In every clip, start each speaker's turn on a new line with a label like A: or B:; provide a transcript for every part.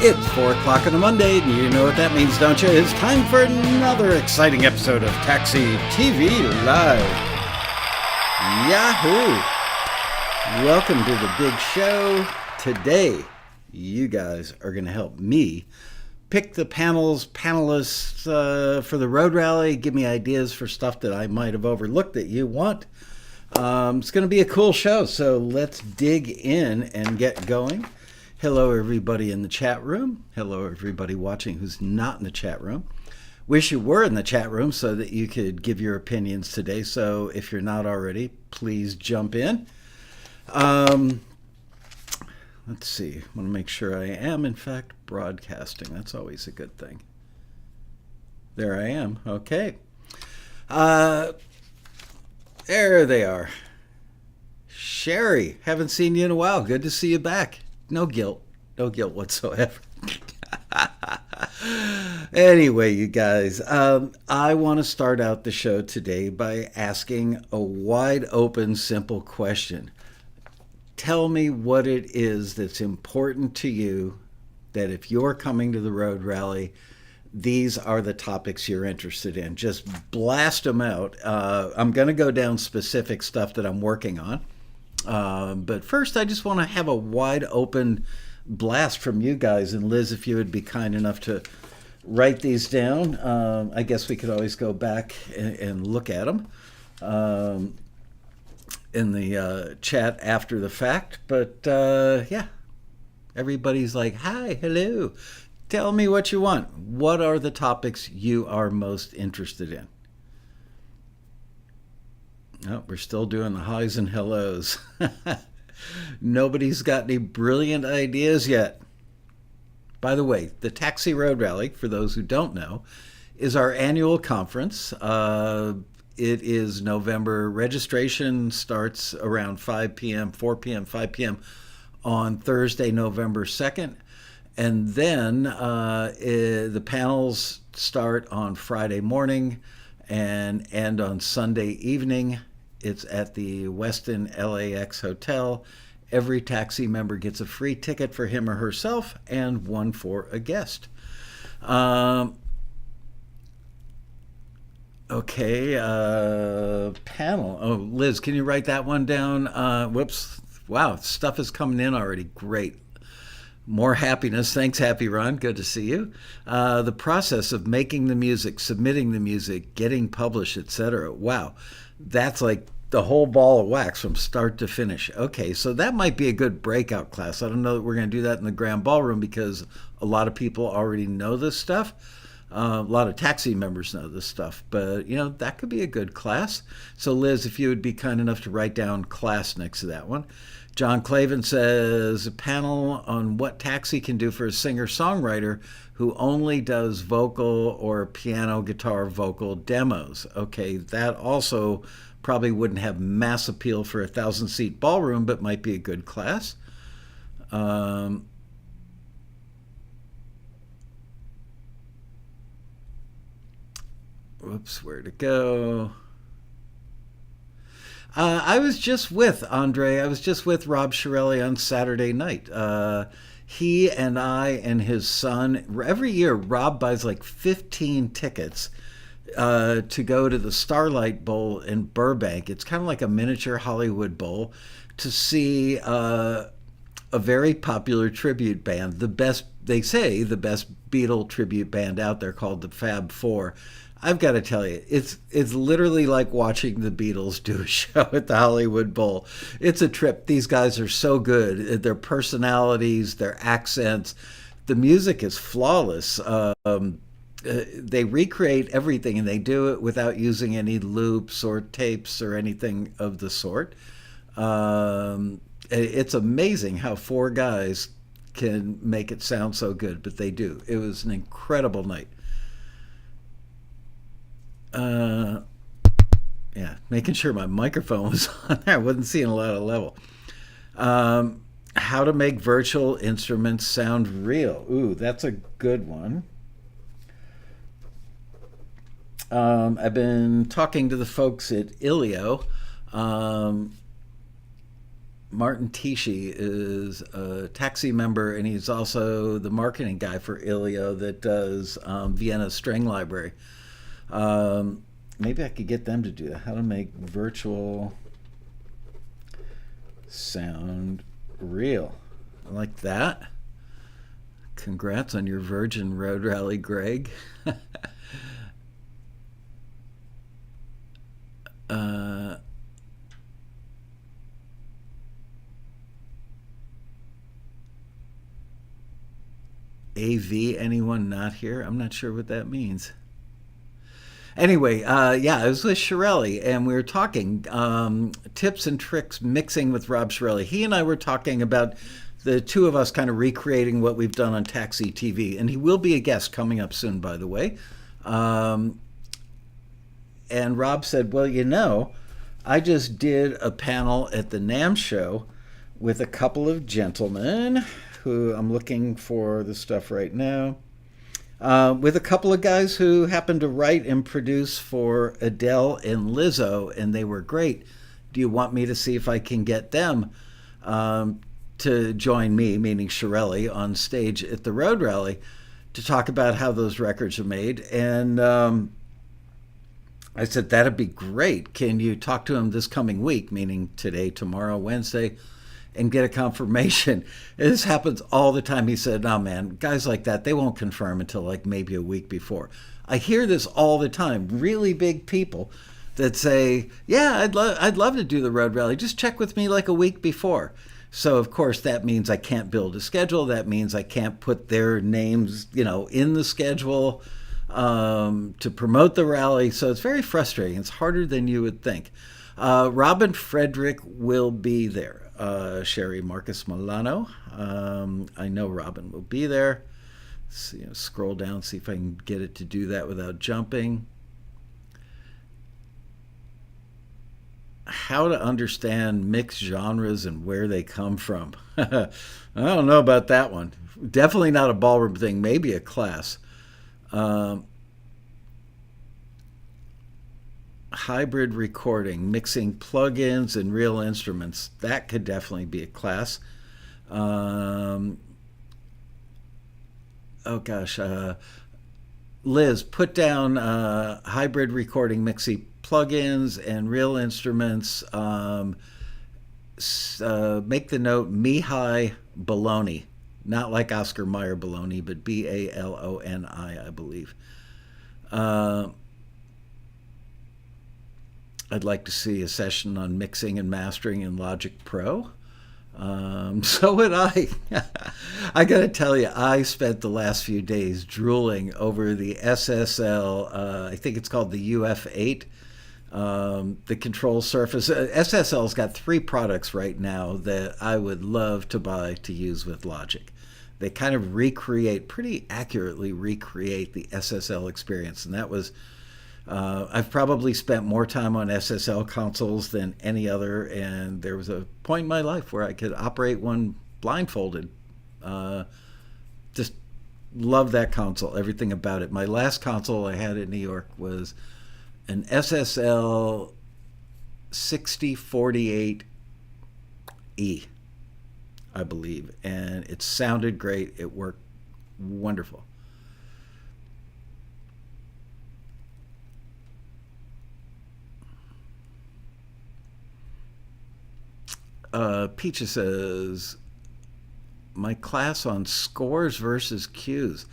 A: It's 4 o'clock on a Monday, and you know what that means, don't you? It's time for another exciting episode of TAXITV Live. Yahoo! Welcome to the big show. Today, you guys are going to help me pick the panelists for the road rally, give me ideas for stuff that I might have overlooked that you want. It's going to be a cool show, so let's dig in and get going. Hello, everybody in the chat room. Hello, everybody watching who's not in the chat room. Wish you were in the chat room so that you could give your opinions today. So if you're not already, please jump in. Let's see. I want to make sure I am, in fact, broadcasting. That's always a good thing. There I am. Okay. There they are. Sherry, haven't seen you in a while. Good to see you back. No guilt whatsoever. Anyway, you guys, I want to start out the show today by asking a wide open, simple question. Tell me what it is that's important to you, that if you're coming to the road rally, these are the topics you're interested in. Just blast them out. I'm going to go down specific stuff that I'm working on. But first, I just want to have a wide open blast from you guys. And Liz, if you would be kind enough to write these down, I guess we could always go back and look at them in the chat after the fact. But yeah, everybody's like, hi, hello. Tell me what you want. What are the topics you are most interested in? Oh, we're still doing the highs and hellos. Nobody's got any brilliant ideas yet. By the way, the Taxi Road Rally, for those who don't know, is our annual conference. It is November. Registration starts around 5 p.m., 4 p.m., 5 p.m. on Thursday, November 2nd. And then the panels start on Friday morning and end on Sunday evening. It's at the Westin LAX Hotel. Every taxi member gets a free ticket for him or herself and one for a guest. Okay, panel. Oh, Liz, can you write that one down? Whoops. Wow, stuff is coming in already. Great. More happiness. Thanks, Happy Ron. Good to see you. The process of making the music, submitting the music, getting published, etc. Wow, that's like the whole ball of wax from start to finish. Okay, so that might be a good breakout class. I don't know that we're going to do that in the Grand Ballroom because a lot of people already know this stuff. A lot of taxi members know this stuff, but you know, that could be a good class. So Liz, if you would be kind enough to write down class next to that one. John Clavin says a panel on what taxi can do for a singer-songwriter who only does vocal or piano, guitar, vocal demos. Okay, that also probably wouldn't have mass appeal for a 1,000-seat ballroom, but might be a good class. Whoops, where to go? I was just with Andre. I was just with Rob Shirelli on Saturday night. He and I and his son, every year Rob buys like 15 tickets to go to the Starlight Bowl in Burbank. It's kind of like a miniature Hollywood Bowl to see a very popular tribute band. The best, they say, the best Beatle tribute band out there called the Fab Four. I've got to tell you, it's literally like watching the Beatles do a show at the Hollywood Bowl. It's a trip. These guys are so good. Their personalities, their accents, the music is flawless. They recreate everything, and they do it without using any loops or tapes or anything of the sort. It's amazing how four guys can make it sound so good, but they do. It was an incredible night. Yeah, making sure my microphone was on there. I wasn't seeing a lot of level. How to make virtual instruments sound real. Ooh, that's a good one. I've been talking to the folks at Ilio. Martin Tichy is a taxi member, and he's also the marketing guy for Ilio that does Vienna String Library. Maybe I could get them to do that. How to make virtual sound real. I like that. Congrats on your Virgin Road Rally, Greg. uh, AV, anyone not here? I'm not sure what that means. Anyway, yeah, I was with Shirelli, and we were talking tips and tricks mixing with Rob Shirelli. He and I were talking about the two of us kind of recreating what we've done on TAXITV, and he will be a guest coming up soon, by the way. And Rob said, well, I just did a panel at the NAMM show with a couple of gentlemen who I'm looking for the stuff right now. With a couple of guys who happened to write and produce for Adele and Lizzo, and they were great. Do you want me to see if I can get them to join me, meaning Shirelli, on stage at the Road Rally to talk about how those records are made? And I said, that'd be great. Can you talk to him this coming week, meaning today, tomorrow, Wednesday, and get a confirmation? This happens all the time. He said, no, man, guys like that, they won't confirm until like maybe a week before. I hear this all the time. Really big people that say, yeah, I'd love to do the Road Rally. Just check with me like a week before. So, of course, that means I can't build a schedule. That means I can't put their names, in the schedule to promote the rally. So it's very frustrating. It's harder than you would think. Robin Frederick will be there. Sherry Marcus Milano. I know Robin will be there. Scroll down, see if I can get it to do that without jumping. How to understand mixed genres and where they come from. I don't know about that one. Definitely not a ballroom thing, maybe a class. Hybrid recording, mixing plugins and real instruments. That could definitely be a class. Oh gosh, Liz, put down hybrid recording, mixing plugins and real instruments. Make the note Mihai Baloney, not like Oscar Mayer Baloney, but Baloni, I believe. I'd like to see a session on mixing and mastering in Logic Pro. So would I. I got to tell you, I spent the last few days drooling over the SSL, I think it's called the UF8, the control surface. SSL's got 3 products right now that I would love to buy to use with Logic. They kind of pretty accurately recreate the SSL experience, and that was I've probably spent more time on SSL consoles than any other, and there was a point in my life where I could operate one blindfolded. Just love that console, everything about it. My last console I had in New York was an SSL 6048E, I believe, and it sounded great. It worked wonderful. Peaches says, my class on scores versus cues.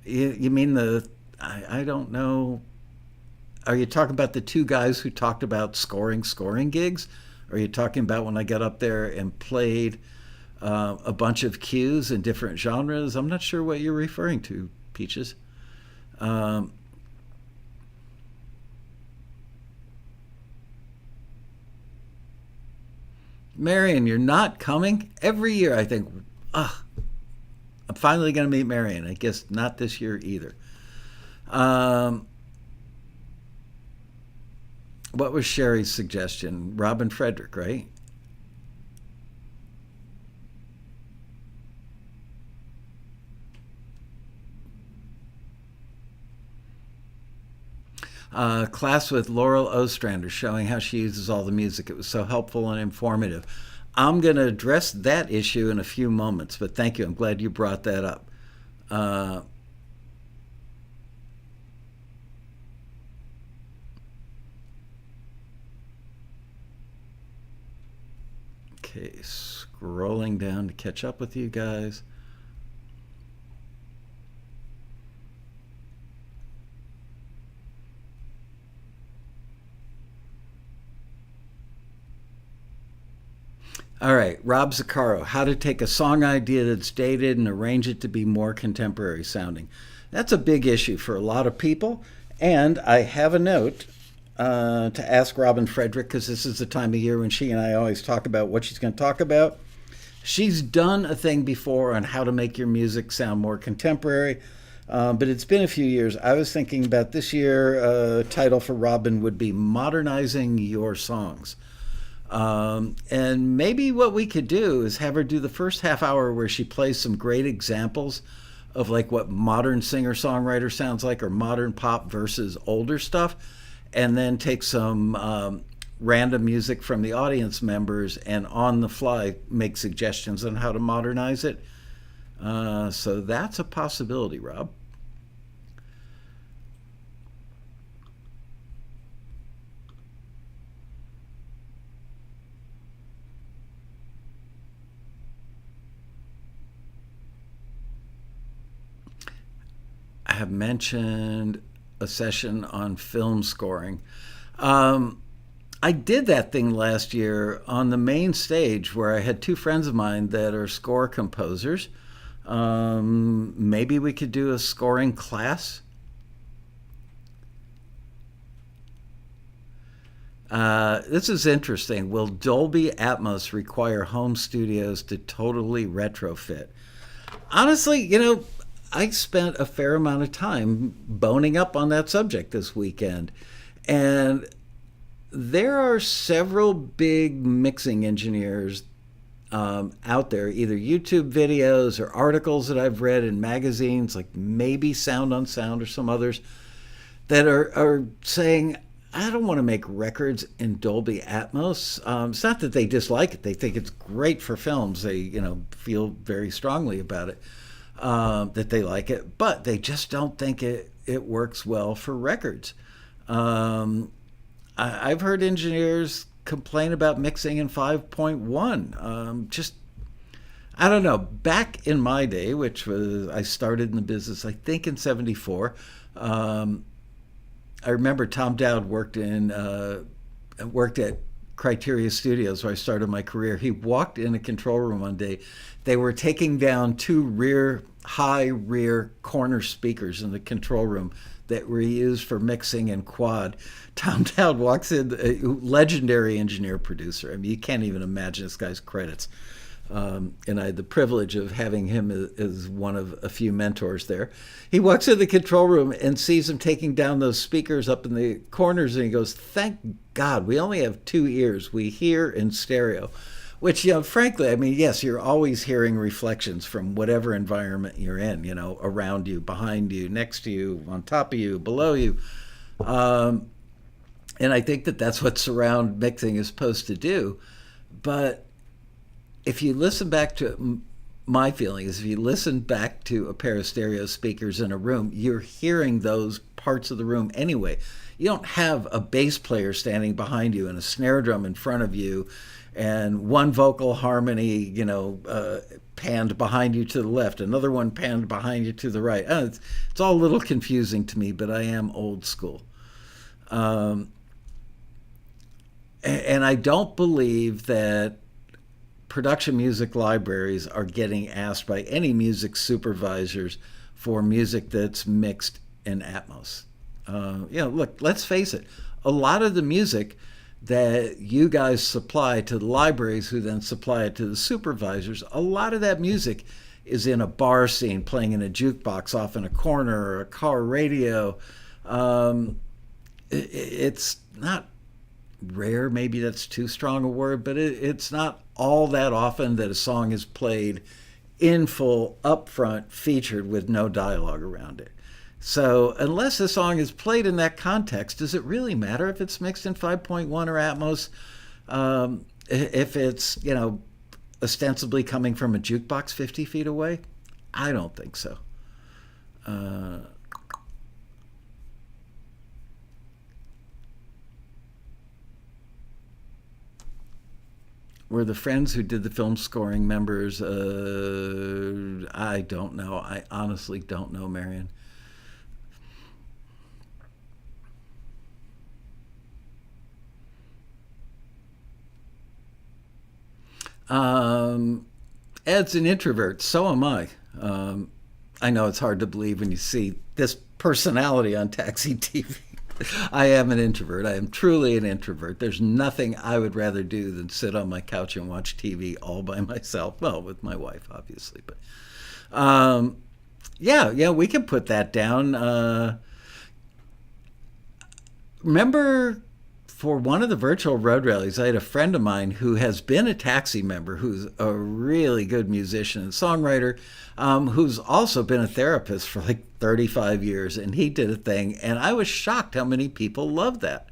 A: You mean I don't know. Are you talking about the 2 guys who talked about scoring gigs? Or are you talking about when I got up there and played a bunch of cues in different genres? I'm not sure what you're referring to, Peaches. Marion, you're not coming? Every year I think, I'm finally going to meet Marion. I guess not this year either. What was Sherry's suggestion? Robin Frederick, right? Class with Laurel Ostrander showing how she uses all the music. It was so helpful and informative. I'm going to address that issue in a few moments, but thank you. I'm glad you brought that up. Uh, okay, scrolling down to catch up with you guys. All right, Rob Zaccaro, how to take a song idea that's dated and arrange it to be more contemporary sounding. That's a big issue for a lot of people. And I have a note to ask Robin Frederick, because this is the time of year when she and I always talk about what she's going to talk about. She's done a thing before on how to make your music sound more contemporary, but it's been a few years. I was thinking about this year, title for Robin would be Modernizing Your Songs. And maybe what we could do is have her do the first half hour where she plays some great examples of like what modern singer-songwriter sounds like, or modern pop versus older stuff, and then take some random music from the audience members and on the fly make suggestions on how to modernize it. So that's a possibility, Rob. I have mentioned a session on film scoring. I did that thing last year on the main stage where I had two friends of mine that are score composers. Maybe we could do a scoring class. This is interesting. Will Dolby Atmos require home studios to totally retrofit? Honestly, I spent a fair amount of time boning up on that subject this weekend. And there are several big mixing engineers out there, either YouTube videos or articles that I've read in magazines, like maybe Sound on Sound or some others, that are saying, I don't want to make records in Dolby Atmos. It's not that they dislike it. They think it's great for films. They, feel very strongly about it, that they like it, but they just don't think it works well for records. I've heard engineers complain about mixing in 5.1. I don't know. Back in my day, which was, I started in the business, I think in '74, I remember Tom Dowd worked at Criteria Studios where I started my career. He walked in a control room one day. They were taking down two high rear corner speakers in the control room that were used for mixing and quad. Tom Dowd walks in, a legendary engineer producer. I mean, you can't even imagine this guy's credits. And I had the privilege of having him as one of a few mentors there. He walks in the control room and sees him taking down those speakers up in the corners, and he goes, "Thank God, we only have two ears. We hear in stereo." Which, frankly, I mean, yes, you're always hearing reflections from whatever environment you're in, around you, behind you, next to you, on top of you, below you. And I think that that's what surround mixing is supposed to do. But if you listen back to my feeling is, if you listen back to a pair of stereo speakers in a room, you're hearing those parts of the room anyway. You don't have a bass player standing behind you and a snare drum in front of you and one vocal harmony, panned behind you to the left, another one panned behind you to the right. It's all a little confusing to me, but I am old school. And I don't believe that production music libraries are getting asked by any music supervisors for music that's mixed in Atmos. Look, let's face it. A lot of the music that you guys supply to the libraries, who then supply it to the supervisors, a lot of that music is in a bar scene, playing in a jukebox off in a corner, or a car radio. It's not rare, maybe that's too strong a word, but it's not all that often that a song is played in full, upfront, featured with no dialogue around it. So unless a song is played in that context, does it really matter if it's mixed in 5.1 or Atmos? If it's, ostensibly coming from a jukebox 50 feet away? I don't think so. Were the friends who did the film scoring members? I don't know. I honestly don't know, Marion. Ed's an introvert. So am I. I know it's hard to believe when you see this personality on TAXITV. I am an introvert. I am truly an introvert. There's nothing I would rather do than sit on my couch and watch TV all by myself. Well, with my wife, obviously. But yeah, we can put that down. Remember, for one of the virtual road rallies, I had a friend of mine who has been a Taxi member, who's a really good musician and songwriter, who's also been a therapist for like 35 years, and he did a thing, and I was shocked how many people loved that.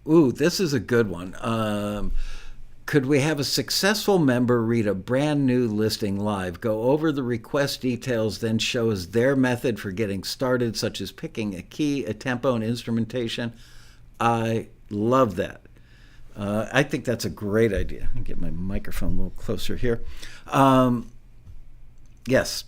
A: Ooh, this is a good one. Could we have a successful member read a brand new listing live, go over the request details, then show us their method for getting started, such as picking a key, a tempo, and instrumentation? I love that. I think that's a great idea. I'll get my microphone a little closer here. Yes,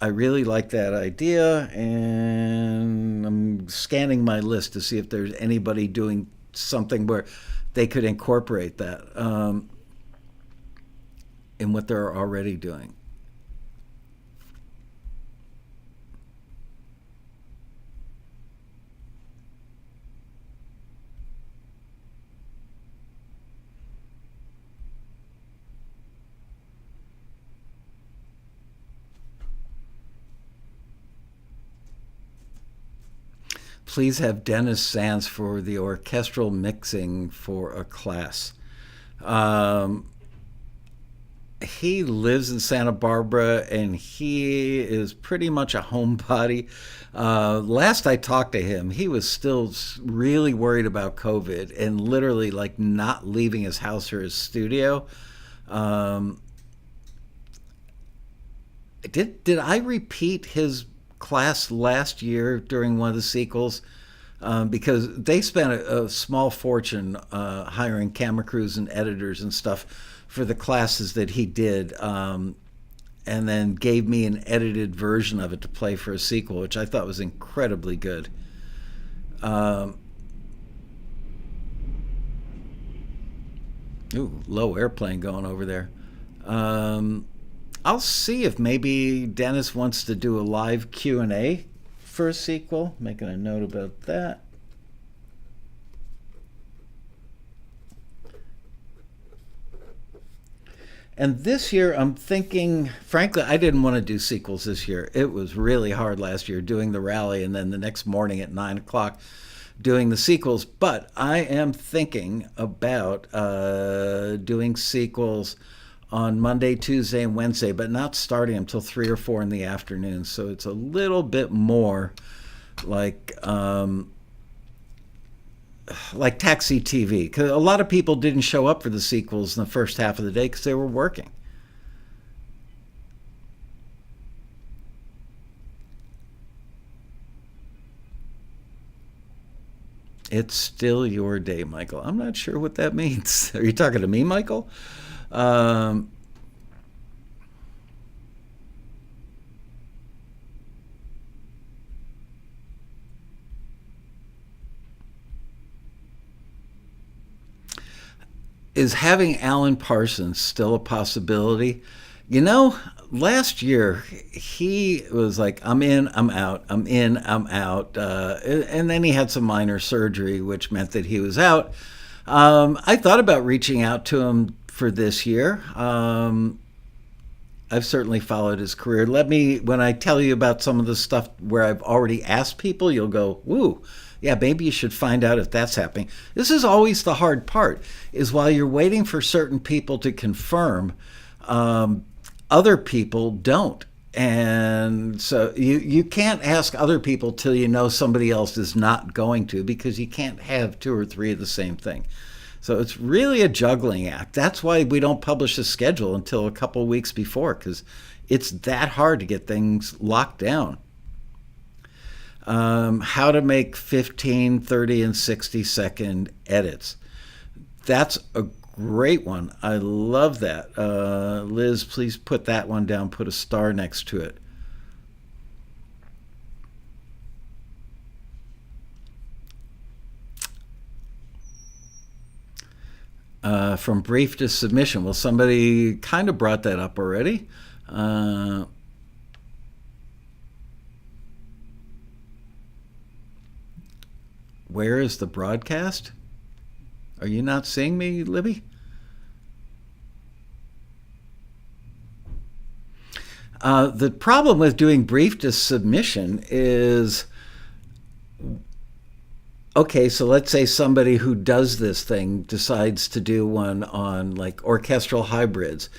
A: I really like that idea, and I'm scanning my list to see if there's anybody doing something where they could incorporate that in what they're already doing. Please have Dennis Sands for the orchestral mixing for a class. He lives in Santa Barbara, and he is pretty much a homebody. Last I talked to him, he was still really worried about COVID and literally like not leaving his house or his studio. Did I repeat his class last year during one of the sequels? Because they spent a small fortune hiring camera crews and editors and stuff for the classes that he did, and then gave me an edited version of it to play for a sequel, which I thought was incredibly good. Ooh, low airplane going over there. I'll see if maybe Dennis wants to do a live Q&A for a sequel. Making a note about that. And this year, I'm thinking, frankly, I didn't want to do sequels this year. It was really hard last year doing the rally and then the next morning at 9 o'clock doing the sequels. But I am thinking about doing sequels on Monday, Tuesday, and Wednesday, but not starting until 3 or 4 in the afternoon. So it's a little bit more like TAXITV, because a lot of people didn't show up for the sequels in the first half of the day because they were working. It's still your day, Michael. I'm not sure what that means. Are you talking to me, Michael? Is having Alan Parsons still a possibility? You know, last year he was like, I'm in, I'm out, I'm in, I'm out. And then he had some minor surgery, which meant that he was out. I thought about reaching out to him for this year. I've certainly followed his career. When I tell you about some of the stuff where I've already asked people, you'll go, woo. Yeah, maybe you should find out if that's happening. This is always the hard part, is while you're waiting for certain people to confirm, other people don't. And so you can't ask other people till you know somebody else is not going to, because you can't have two or three of the same thing. So it's really a juggling act. That's why we don't publish a schedule until a couple weeks before, because it's that hard to get things locked down. How to make 15, 30, and 60-second edits. That's a great one. I love that. Liz, please put that one down. Put a star next to it. From brief to submission. Well, somebody kind of brought that up already. Where is the broadcast? Are you not seeing me, Libby? The problem with doing brief to submission is, okay, so let's say somebody who does this thing decides to do one on like orchestral hybrids.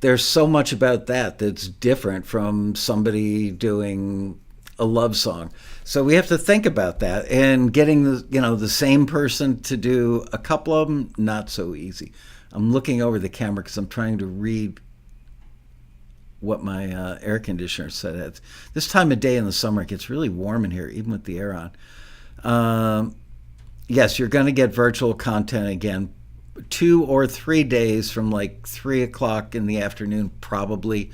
A: There's so much about that that's different from somebody doing a love song. So we have to think about that, and getting the same person to do a couple of them, not so easy. I'm looking over the camera because I'm trying to read what my air conditioner said. At this time of day in the summer, it gets really warm in here, even with the air on. Yes, you're going to get virtual content again, 2 or 3 days from like 3 o'clock in the afternoon, probably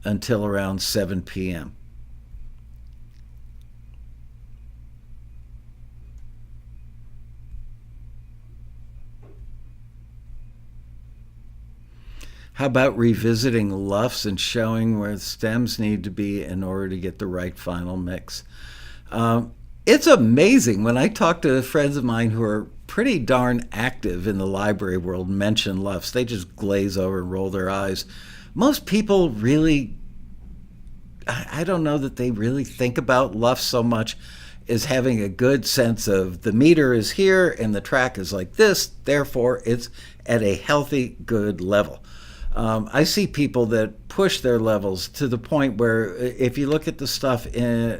A: until around 7 p.m. How about revisiting luffs and showing where stems need to be in order to get the right final mix? It's amazing when I talk to friends of mine who are pretty darn active in the library world, mention luffs. They just glaze over and roll their eyes. Most people really, I don't know that they really think about luffs so much as having a good sense of the meter is here and the track is like this, therefore it's at a healthy, good level. I see people that push their levels to the point where if you look at the stuff in,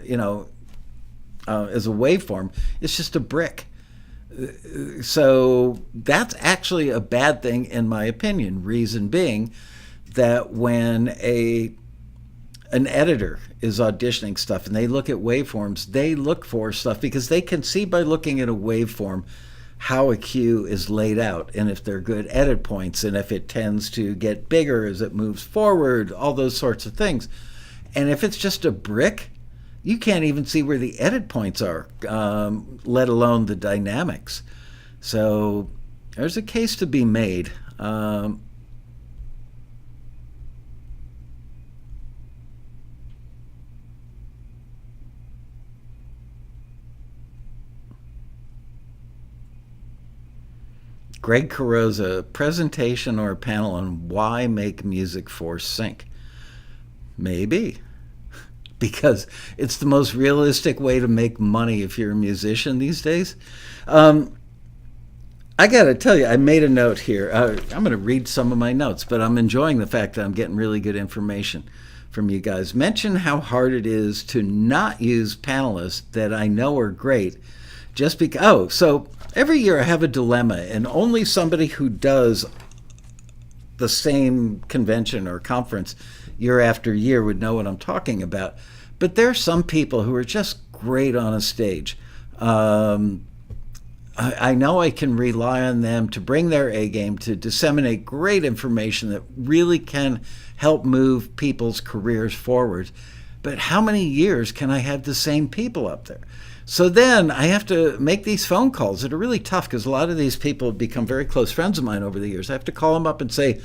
A: as a waveform, it's just a brick. So that's actually a bad thing in my opinion. Reason being that when an editor is auditioning stuff and they look at waveforms, they look for stuff because they can see by looking at a waveform how a cue is laid out, and if they're good edit points, and if it tends to get bigger as it moves forward, all those sorts of things. And if it's just a brick, you can't even see where the edit points are, let alone the dynamics. So there's a case to be made. Greg Carroza, presentation or a panel on why make music for sync? Maybe. Because it's the most realistic way to make money if you're a musician these days. I got to tell you, I made a note here. I'm going to read some of my notes, but I'm enjoying the fact that I'm getting really good information from you guys. Mention how hard it is to not use panelists that I know are great just because. So every year I have a dilemma, and only somebody who does the same convention or conference year after year would know what I'm talking about. But there are some people who are just great on a stage. I know I can rely on them to bring their A game, to disseminate great information that really can help move people's careers forward. But how many years can I have the same people up there? So then I have to make these phone calls that are really tough because a lot of these people have become very close friends of mine over the years. I have to call them up and say,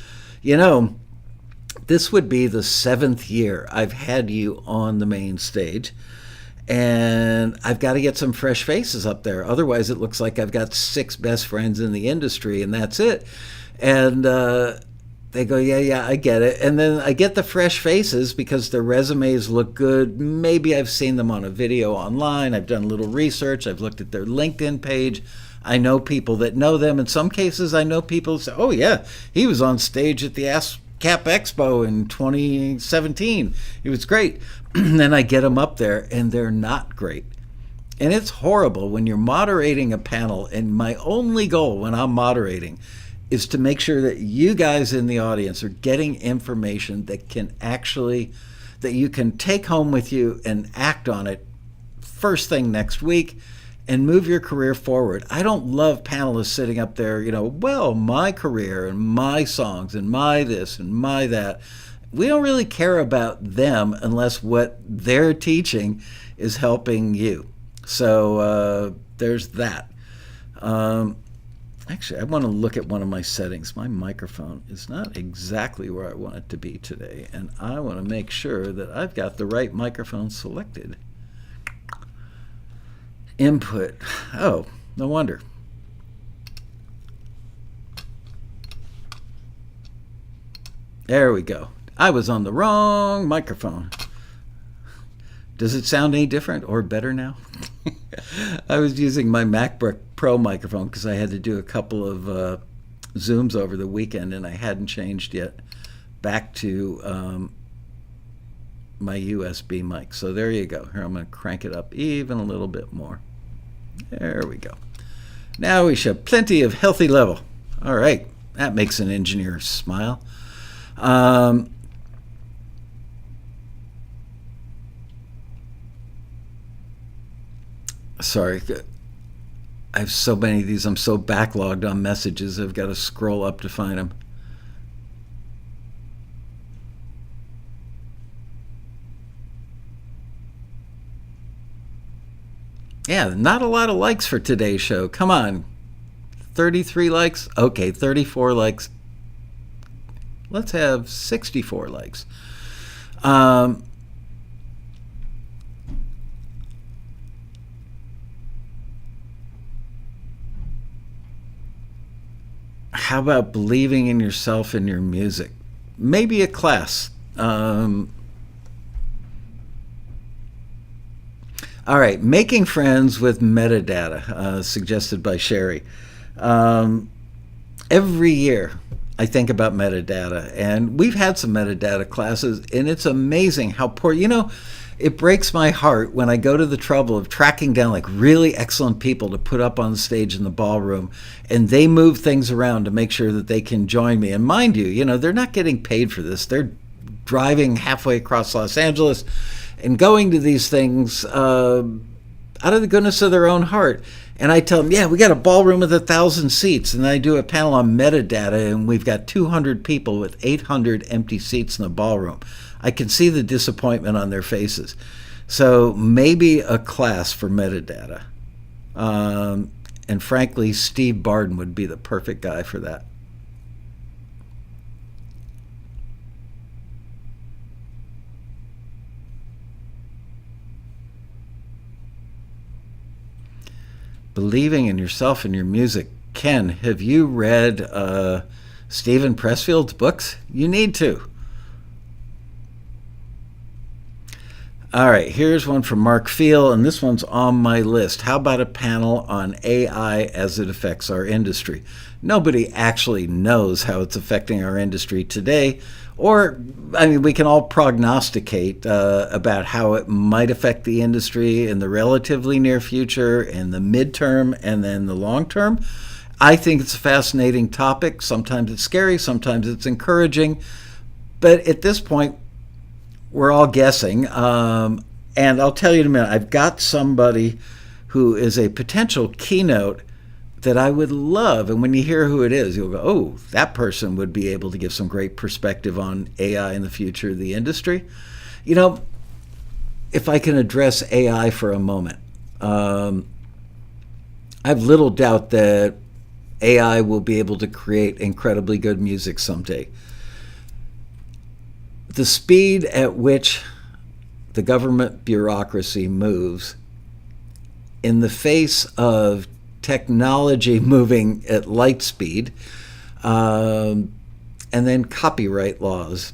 A: this would be the 7th year I've had you on the main stage, and I've got to get some fresh faces up there. Otherwise, it looks like I've got 6 best friends in the industry, and that's it. And they go, yeah, I get it. And then I get the fresh faces because their resumes look good. Maybe I've seen them on a video online. I've done a little research. I've looked at their LinkedIn page. I know people that know them. In some cases, I know people who say, oh, yeah, he was on stage at the Ask Cap Expo in 2017. It was great. Then I get them up there, and they're not great. And it's horrible when you're moderating a panel, and my only goal when I'm moderating is to make sure that you guys in the audience are getting information that you can take home with you and act on it first thing next week and move your career forward. I don't love panelists sitting up there, well, my career and my songs and my this and my that. We don't really care about them unless what they're teaching is helping you. So there's that. Actually, I want to look at one of my settings. My microphone is not exactly where I want it to be today, and I want to make sure that I've got the right microphone selected. Input. Oh, no wonder. There we go. I was on the wrong microphone. Does it sound any different or better now? I was using my MacBook Pro microphone because I had to do a couple of Zooms over the weekend, and I hadn't changed yet back to my USB mic. So there you go. Here, I'm going to crank it up even a little bit more. There we go. Now we should have plenty of healthy level. All right. That makes an engineer smile. Sorry. I have so many of these. I'm so backlogged on messages. I've got to scroll up to find them. Yeah, not a lot of likes for today's show. Come on. 33 likes? Okay, 34 likes. Let's have 64 likes. How about believing in yourself and your music? Maybe a class. All right, making friends with metadata, suggested by Sherry. Every year I think about metadata, and we've had some metadata classes, and it's amazing how poor, it breaks my heart when I go to the trouble of tracking down like really excellent people to put up on the stage in the ballroom, and they move things around to make sure that they can join me. And mind you, they're not getting paid for this. They're driving halfway across Los Angeles and going to these things out of the goodness of their own heart. And I tell them, yeah, we got a ballroom with 1,000 seats. And I do a panel on metadata, and we've got 200 people with 800 empty seats in the ballroom. I can see the disappointment on their faces. So maybe a class for metadata. And frankly, Steve Barden would be the perfect guy for that. Believing in yourself and your music. Ken, have you read Stephen Pressfield's books? You need to. All right, here's one from Mark Field, and this one's on my list. How about a panel on AI as it affects our industry? Nobody actually knows how it's affecting our industry today, we can all prognosticate about how it might affect the industry in the relatively near future, in the midterm, and then the long term. I think it's a fascinating topic. Sometimes it's scary, sometimes it's encouraging. But at this point, we're all guessing. And I'll tell you in a minute, I've got somebody who is a potential keynote that I would love. And when you hear who it is, you'll go, oh, that person would be able to give some great perspective on AI in the future of the industry. If I can address AI for a moment, I have little doubt that AI will be able to create incredibly good music someday. The speed at which the government bureaucracy moves in the face of technology moving at light speed, and then copyright laws,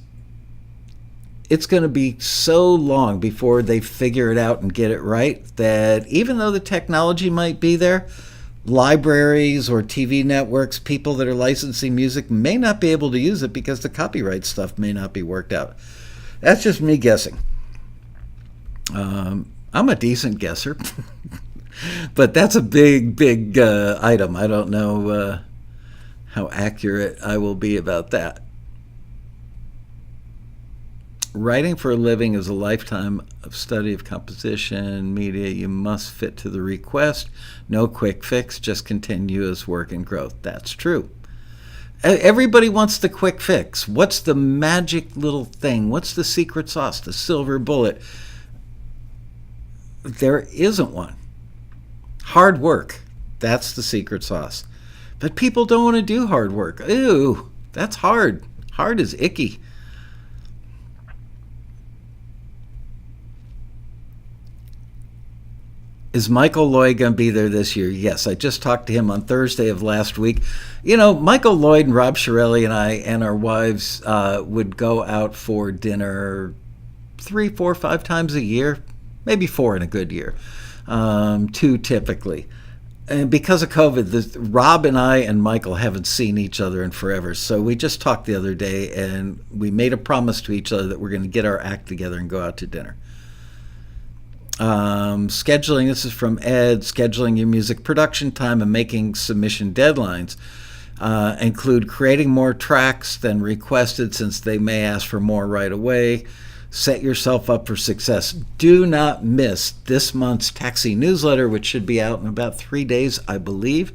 A: it's going to be so long before they figure it out and get it right that even though the technology might be there, Libraries or TV networks, people that are licensing music may not be able to use it because the copyright stuff may not be worked out. That's just me guessing. I'm a decent guesser, but that's a big item. I don't know how accurate I will be about that. Writing for a living is a lifetime of study of composition, media. You must fit to the request. No quick fix, just continuous work and growth. That's true. Everybody wants the quick fix. What's the magic little thing? What's the secret sauce, the silver bullet? There isn't one. Hard work. That's the secret sauce. But people don't want to do hard work. Ew, that's hard. Hard is icky. Is Michael Lloyd going to be there this year? Yes, I just talked to him on Thursday of last week. You know, Michael Lloyd and Rob Shirelli and I and our wives would go out for dinner 3, 4, 5 times a year, maybe 4 in a good year, 2 typically. And because of COVID, Rob and I and Michael haven't seen each other in forever. So we just talked the other day and we made a promise to each other that we're going to get our act together and go out to dinner. Scheduling, this is from Ed, scheduling your music production time and making submission deadlines include creating more tracks than requested since they may ask for more right away. Set yourself up for success. Do not miss this month's Taxi newsletter, which should be out in about 3 days, I believe.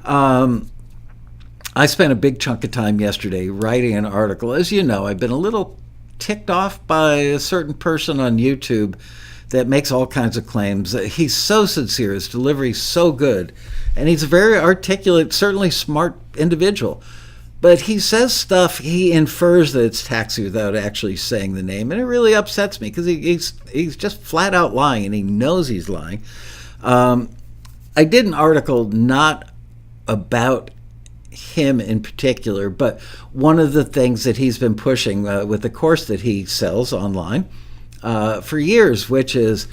A: I spent a big chunk of time yesterday writing an article. As you know, I've been a little ticked off by a certain person on YouTube that makes all kinds of claims. He's so sincere, his delivery's so good, and he's a very articulate, certainly smart individual. But he says stuff, he infers that it's Taxi without actually saying the name, and it really upsets me because he's just flat out lying, and he knows he's lying. I did an article not about him in particular, but one of the things that he's been pushing with the course that he sells online for years, which is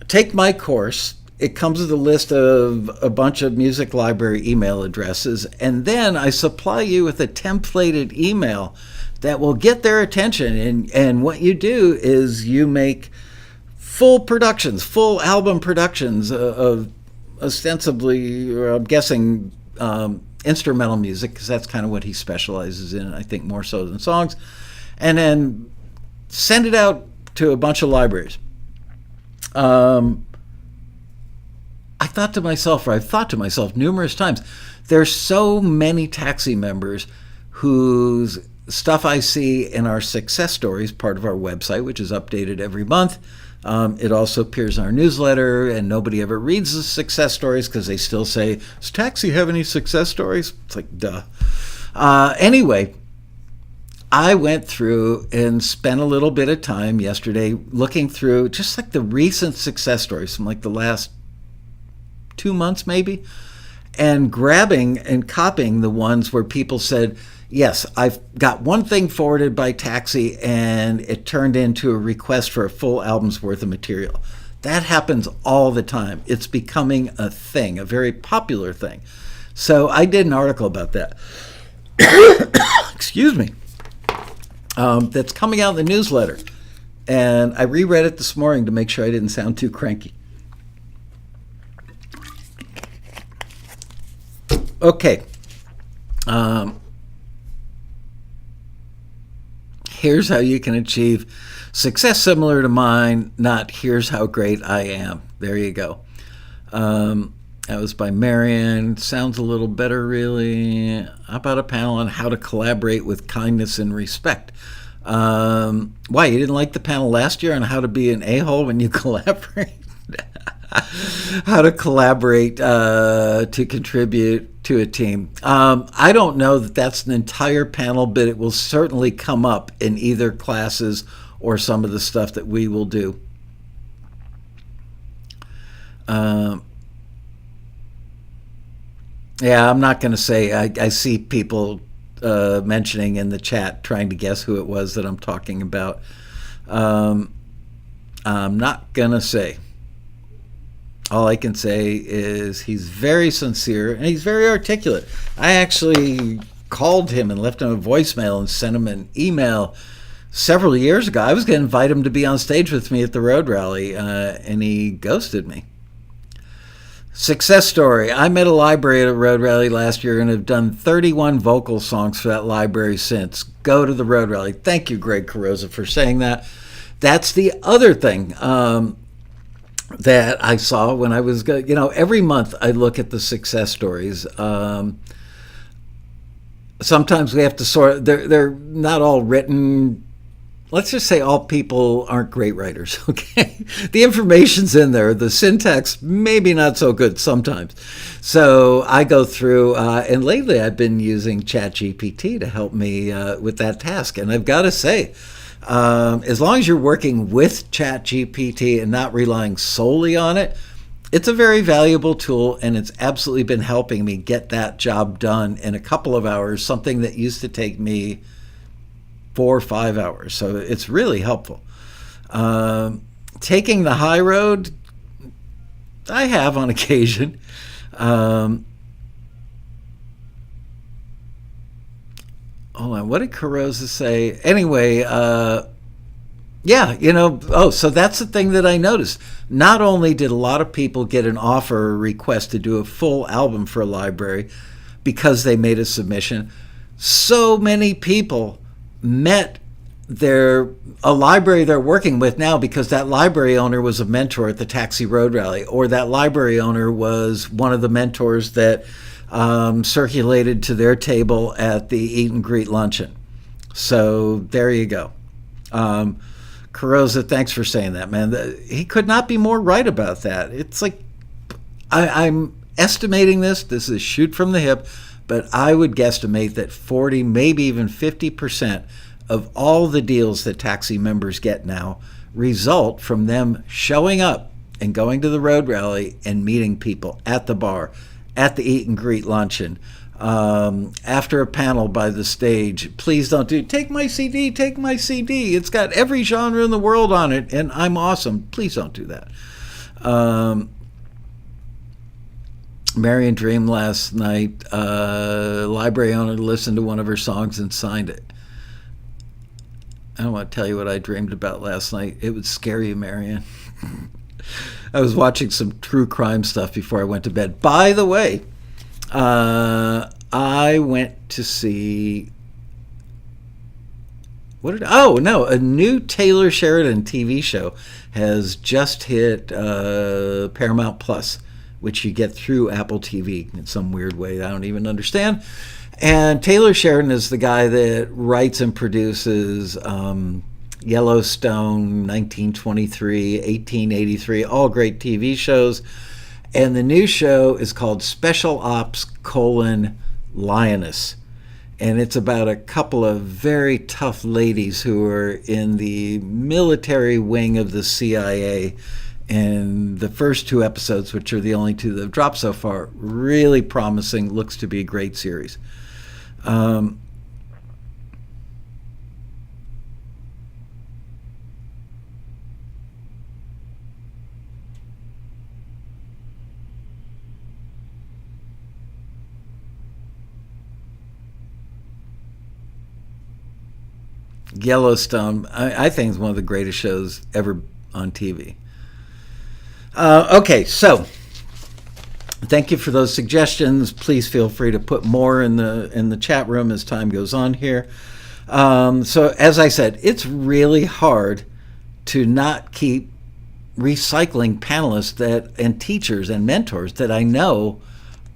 A: take my course. It comes with a list of a bunch of music library email addresses, and then I supply you with a templated email that will get their attention. And what you do is you make full productions, full album productions of ostensibly, or I'm guessing, instrumental music, because that's kind of what he specializes in, I think more so than songs, and then send it out to a bunch of libraries. I've thought to myself numerous times, there's so many Taxi members whose stuff I see in our success stories, part of our website, which is updated every month. It also appears in our newsletter, and nobody ever reads the success stories because they still say, does Taxi have any success stories? It's like, duh. Anyway, I went through and spent a little bit of time yesterday looking through just like the recent success stories from like the last 2 months maybe, and grabbing and copying the ones where people said, yes, I've got one thing forwarded by Taxi and it turned into a request for a full album's worth of material. That happens all the time. It's becoming a thing, a very popular thing. So I did an article about that. Excuse me. That's coming out in the newsletter. And I reread it this morning to make sure I didn't sound too cranky. Okay. Here's how you can achieve success similar to mine, not here's how great I am. There you go. That was by Marion. Sounds a little better, really. How about a panel on how to collaborate with kindness and respect? Why, you didn't like the panel last year on how to be an a-hole when you collaborate? How to collaborate to contribute to a team. I don't know that that's an entire panel, but it will certainly come up in either classes or some of the stuff that we will do. Yeah, I'm not going to say. I see people mentioning in the chat, trying to guess who it was that I'm talking about. I'm not going to say. All I can say is he's very sincere and he's very articulate. I actually called him and left him a voicemail and sent him an email several years ago. I was going to invite him to be on stage with me at the Road Rally, and he ghosted me. Success story. I met a library at a Road Rally last year and have done 31 vocal songs for that library since. Go to the Road Rally. Thank you, Greg Carrozza, for saying that. That's the other thing that I saw when I was, every month I look at the success stories. Sometimes we have to sort, they're not all written. Let's just say all people aren't great writers, okay? The information's in there. The syntax, maybe not so good sometimes. So I go through, and lately I've been using ChatGPT to help me with that task. And I've got to say, as long as you're working with ChatGPT and not relying solely on it, it's a very valuable tool, and it's absolutely been helping me get that job done in a couple of hours, something that used to take me 4 or 5 hours. So it's really helpful. Taking the high road, I have on occasion. Hold on, what did Carrozza say? Anyway, so that's the thing that I noticed. Not only did a lot of people get an offer or request to do a full album for a library because they made a submission, so many people met a library they're working with now because that library owner was a mentor at the Taxi Road Rally, or that library owner was one of the mentors that circulated to their table at the Eat and Greet luncheon. So there you go. Carrozza, thanks for saying that, man. He could not be more right about that. It's like, I'm estimating this is a shoot from the hip, but I would guesstimate that 40, maybe even 50% of all the deals that Taxi members get now result from them showing up and going to the Road Rally and meeting people at the bar, at the Eat and Greet luncheon, after a panel by the stage. Please don't take my CD, take my CD. It's got every genre in the world on it, and I'm awesome. Please don't do that. Marion dreamed last night, library owner listened to one of her songs and signed it. I don't want to tell you what I dreamed about last night. It would scare you, Marion. I was watching some true crime stuff before I went to bed. By the way, I went to see, a new Taylor Sheridan TV show has just hit Paramount Plus, which you get through Apple TV in some weird way I don't even understand. And Taylor Sheridan is the guy that writes and produces Yellowstone, 1923, 1883, all great TV shows. And the new show is called Special Ops: Lioness. And it's about a couple of very tough ladies who are in the military wing of the CIA. And the first 2 episodes, which are the only 2 that have dropped so far, really promising, looks to be a great series. Yellowstone, I think, is one of the greatest shows ever on TV. Okay, so thank you for those suggestions. Please feel free to put more in the chat room as time goes on here. So as I said, it's really hard to not keep recycling panelists and teachers and mentors that I know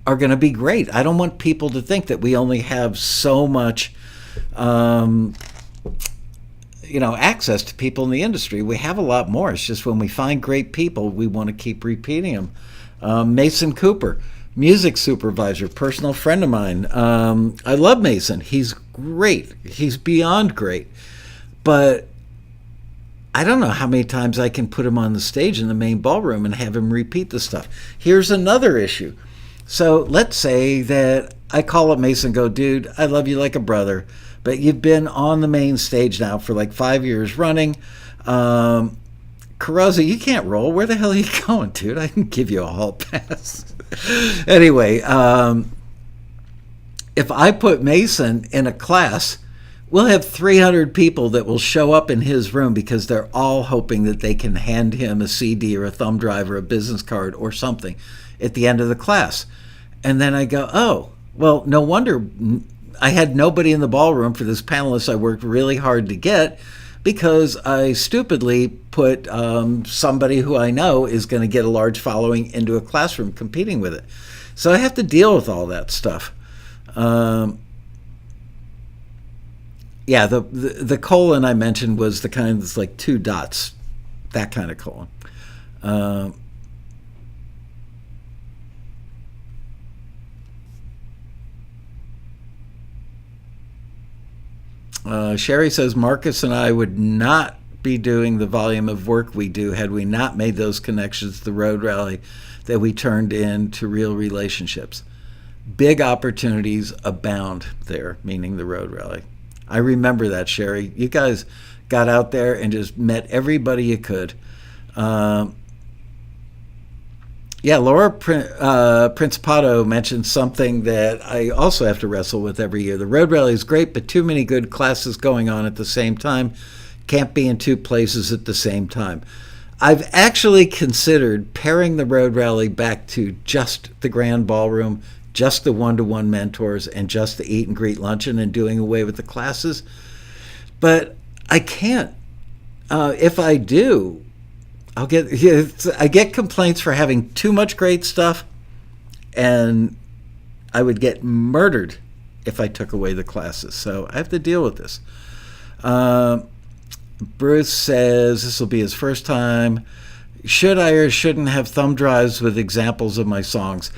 A: are going to be great. I don't want people to think that we only have so much access to people in the industry. We have a lot more. It's just when we find great people, we want to keep repeating them. Mason Cooper, music supervisor, personal friend of mine. I love Mason. He's great. He's beyond great. But I don't know how many times I can put him on the stage in the main ballroom and have him repeat the stuff. Here's another issue. So let's say that I call up Mason and go, dude, I love you like a brother, but you've been on the main stage now for like 5 years running. Caruso, you can't roll. Where the hell are you going, dude? I can give you a hall pass. Anyway, if I put Mason in a class, we'll have 300 people that will show up in his room because they're all hoping that they can hand him a CD or a thumb drive or a business card or something at the end of the class. And then I go, oh, well, no wonder I had nobody in the ballroom for this panelist I worked really hard to get, because I stupidly put somebody who I know is going to get a large following into a classroom competing with it. So I have to deal with all that stuff. Yeah, the colon I mentioned was the kind that's like 2 dots, that kind of colon. Sherry says, Marcus and I would not be doing the volume of work we do had we not made those connections to the road rally that we turned into real relationships. Big opportunities abound there, meaning the road rally. I remember that, Sherry. You guys got out there and just met everybody you could. Yeah, Laura Principato mentioned something that I also have to wrestle with every year. The road rally is great, but too many good classes going on at the same time. Can't be in 2 places at the same time. I've actually considered paring the road rally back to just the grand ballroom, just the one-to-one mentors, and just the eat and greet luncheon, and doing away with the classes. But I can't. If I do, I get complaints for having too much great stuff, and I would get murdered if I took away the classes. So I have to deal with this. Bruce says this will be his first time. Should I or shouldn't have thumb drives with examples of my songs?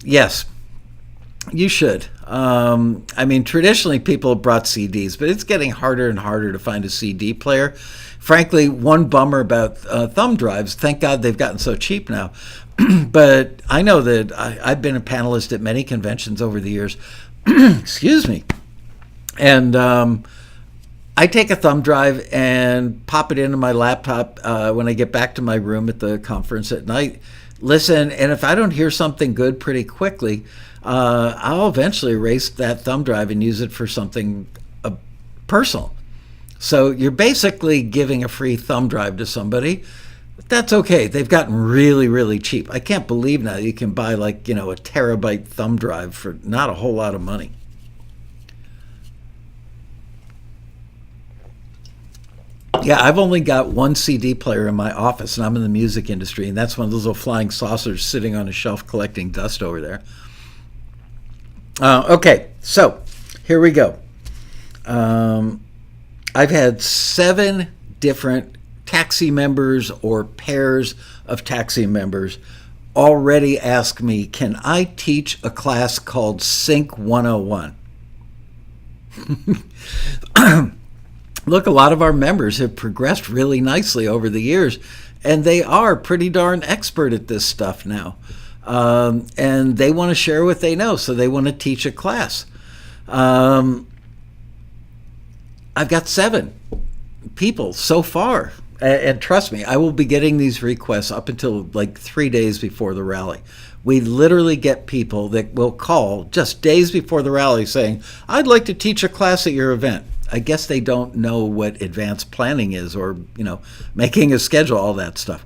A: Yes, you should. I mean, traditionally people have brought CDs, but it's getting harder and harder to find a CD player. Frankly, one bummer about thumb drives, thank God they've gotten so cheap now. But I know that I've been a panelist at many conventions over the years. Excuse me. And I take a thumb drive and pop it into my laptop when I get back to my room at the conference at night. Listen, and if I don't hear something good pretty quickly, I'll eventually erase that thumb drive and use it for something personal. So you're basically giving a free thumb drive to somebody. But that's okay. They've gotten really, really cheap. I can't believe now you can buy like, a terabyte thumb drive for not a whole lot of money. Yeah, I've only got one CD player in my office, and I'm in the music industry, and that's one of those little flying saucers sitting on a shelf collecting dust over there. Okay, so here we go. I've had 7 different taxi members or pairs of taxi members already ask me, can I teach a class called Sync 101? Look, a lot of our members have progressed really nicely over the years, and they are pretty darn expert at this stuff now. And they want to share what they know, so they want to teach a class. I've got 7 people so far, and trust me, I will be getting these requests up until like 3 days before the rally. We literally get people that will call just days before the rally saying, I'd like to teach a class at your event. I guess they don't know what advanced planning is, or, making a schedule, all that stuff.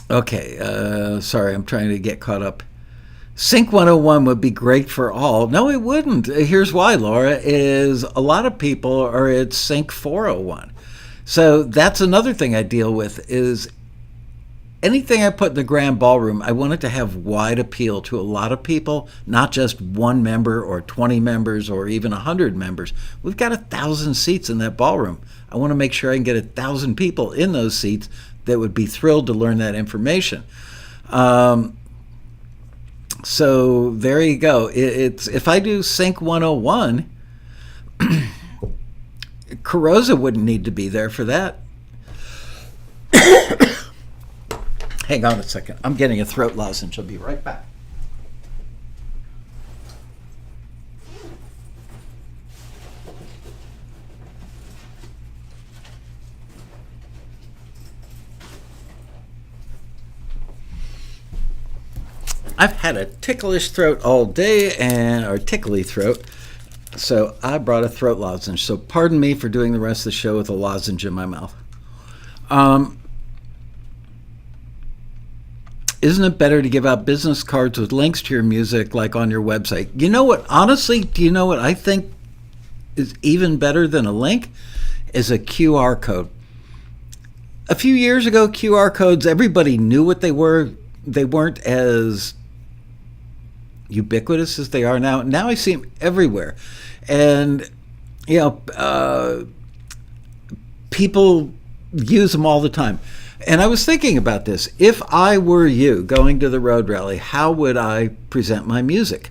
A: Okay, sorry, I'm trying to get caught up. Sync 101 would be great for all. No, it wouldn't. Here's why, Laura, is a lot of people are at Sync 401. So that's another thing I deal with is anything I put in the grand ballroom, I want it to have wide appeal to a lot of people, not just one member or 20 members or even 100 members. We've got 1,000 seats in that ballroom. I want to make sure I can get 1,000 people in those seats that would be thrilled to learn that information. So there you go. It's if I do Sync 101, Carosa wouldn't need to be there for that. Hang on a second. I'm getting a throat lozenge. I'll be right back. I've had a ticklish throat all day, or tickly throat, so I brought a throat lozenge. So pardon me for doing the rest of the show with a lozenge in my mouth. Isn't it better to give out business cards with links to your music like on your website? You know what? Honestly, do you know what I think is even better than a link? Is a QR code. A few years ago, QR codes, everybody knew what they were. They weren't as ubiquitous as they are now. Now I see them everywhere. And, people use them all the time. And I was thinking about this. If I were you going to the road rally, how would I present my music?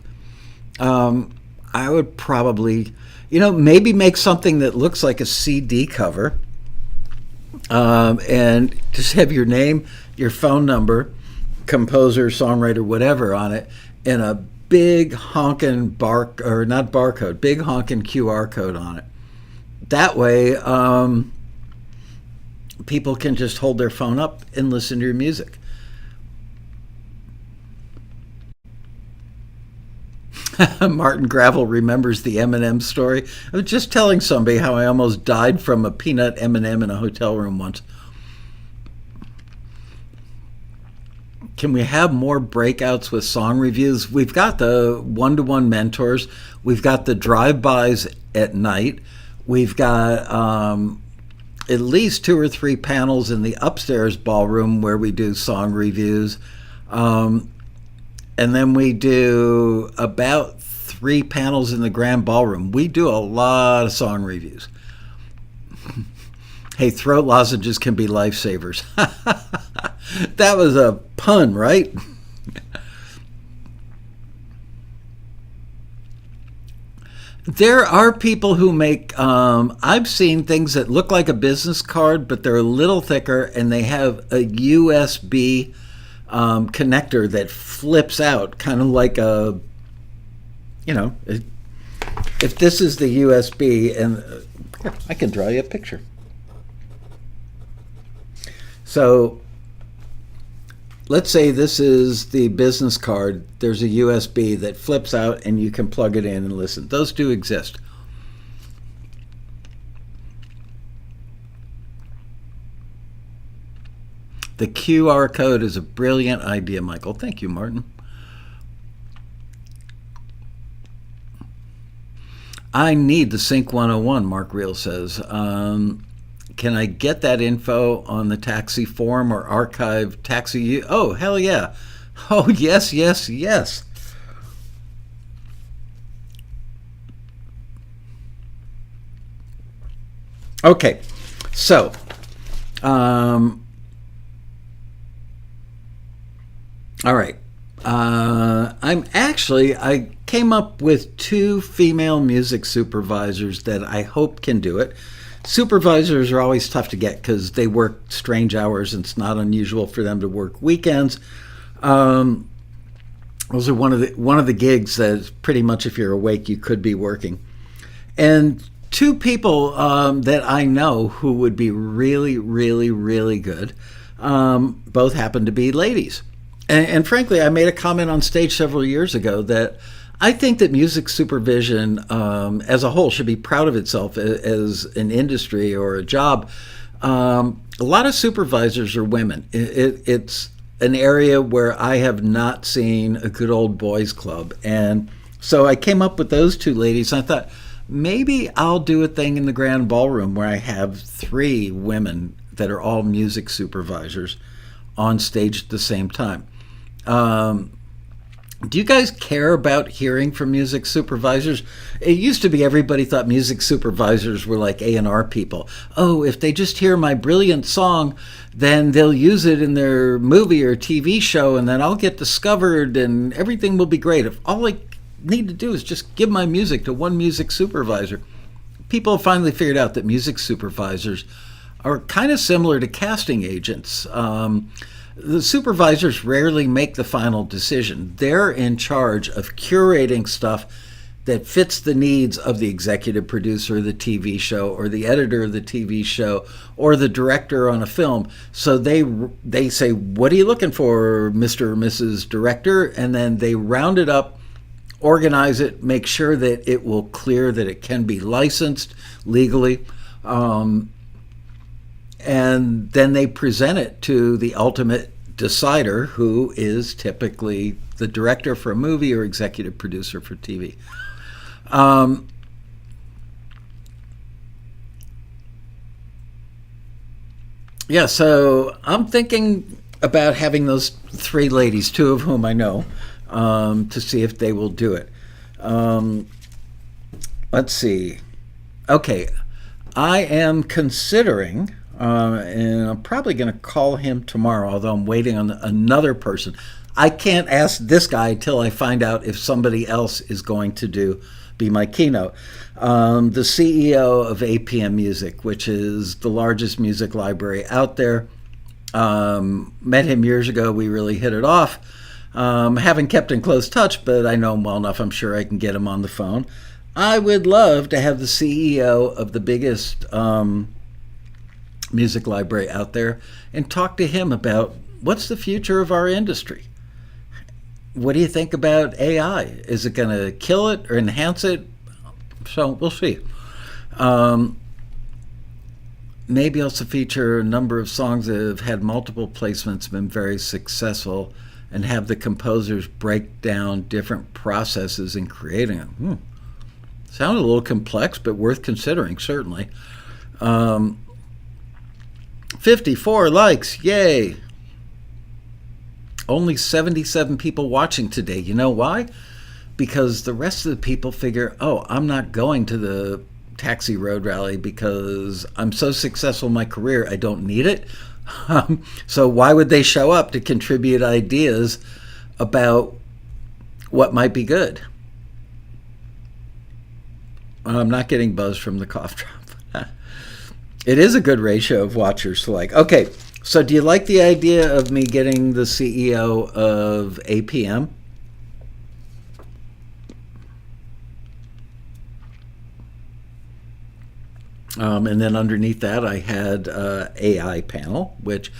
A: I would probably, maybe make something that looks like a CD cover, and just have your name, your phone number, composer, songwriter, whatever on it, and a big honking big honking QR code on it. That way, people can just hold their phone up and listen to your music. Martin Gravel remembers the M&M story. I was just telling somebody how I almost died from a peanut M&M in a hotel room once. Can we have more breakouts with song reviews? We've got the one-to-one mentors. We've got the drive-bys at night. We've got at least 2 or 3 panels in the upstairs ballroom where we do song reviews. And then we do about 3 panels in the grand ballroom. We do a lot of song reviews. Hey, throat lozenges can be lifesavers. That was a pun, right? There are people who make, I've seen things that look like a business card, but they're a little thicker, and they have a USB connector that flips out, kind of like a, if this is the USB, and here, I can draw you a picture. So let's say this is the business card. There's a USB that flips out and you can plug it in and listen. Those do exist. The QR code is a brilliant idea, Michael. Thank you, Martin. I need the Sync 101, Mark Reel says. Can I get that info on the Taxi forum or archive Taxi? Oh, hell yeah. Oh, yes, yes, yes. Okay, so all right. I came up with 2 female music supervisors that I hope can do it. Supervisors are always tough to get because they work strange hours, and it's not unusual for them to work weekends. Those are one of the gigs that pretty much, if you're awake, you could be working. And 2 people that I know who would be really, really, really good, both happen to be ladies. And frankly, I made a comment on stage several years ago that I think that music supervision as a whole should be proud of itself as an industry or a job. A lot of supervisors are women. It's an area where I have not seen a good old boys club. And so I came up with those 2 ladies. And I thought, maybe I'll do a thing in the grand ballroom where I have 3 women that are all music supervisors on stage at the same time. Do you guys care about hearing from music supervisors? It used to be everybody thought music supervisors were like A&R people. Oh, if they just hear my brilliant song, then they'll use it in their movie or TV show, and then I'll get discovered and everything will be great. If all I need to do is just give my music to one music supervisor. People have finally figured out that music supervisors are kind of similar to casting agents. The supervisors rarely make the final decision. They're in charge of curating stuff that fits the needs of the executive producer of the TV show or the editor of the TV show or the director on a film. So they say, what are you looking for, Mr. or Mrs. Director? And then they round it up, organize it, make sure that it will clear, that it can be licensed legally. And then they present it to the ultimate decider, who is typically the director for a movie or executive producer for TV. Yeah, so I'm thinking about having those three ladies, two of whom I know, to see if they will do it. Let's see. Okay, I am considering, and I'm probably going to call him tomorrow, although I'm waiting on another person. I can't ask this guy till I find out if somebody else is going to be my keynote. The CEO of APM Music, which is the largest music library out there. Met him years ago. We really hit it off. Haven't kept in close touch, but I know him well enough. I'm sure I can get him on the phone. I would love to have the CEO of the biggest music library out there and talk to him about what's the future of our industry. What do you think about AI? Is it going to kill it or enhance it? So we'll see. Maybe also feature a number of songs that have had multiple placements, been very successful, and have the composers break down different processes in creating them. Sounded a little complex, but worth considering, certainly. 54 likes, yay. Only 77 people watching today. You know why? Because the rest of the people figure, oh, I'm not going to the Taxi Road Rally because I'm so successful in my career, I don't need it. So why would they show up to contribute ideas about what might be good? I'm not getting buzz from the cough drop. It is a good ratio of watchers to like. Okay, so do you like the idea of me getting the CEO of APM? And then underneath that, I had AI panel, which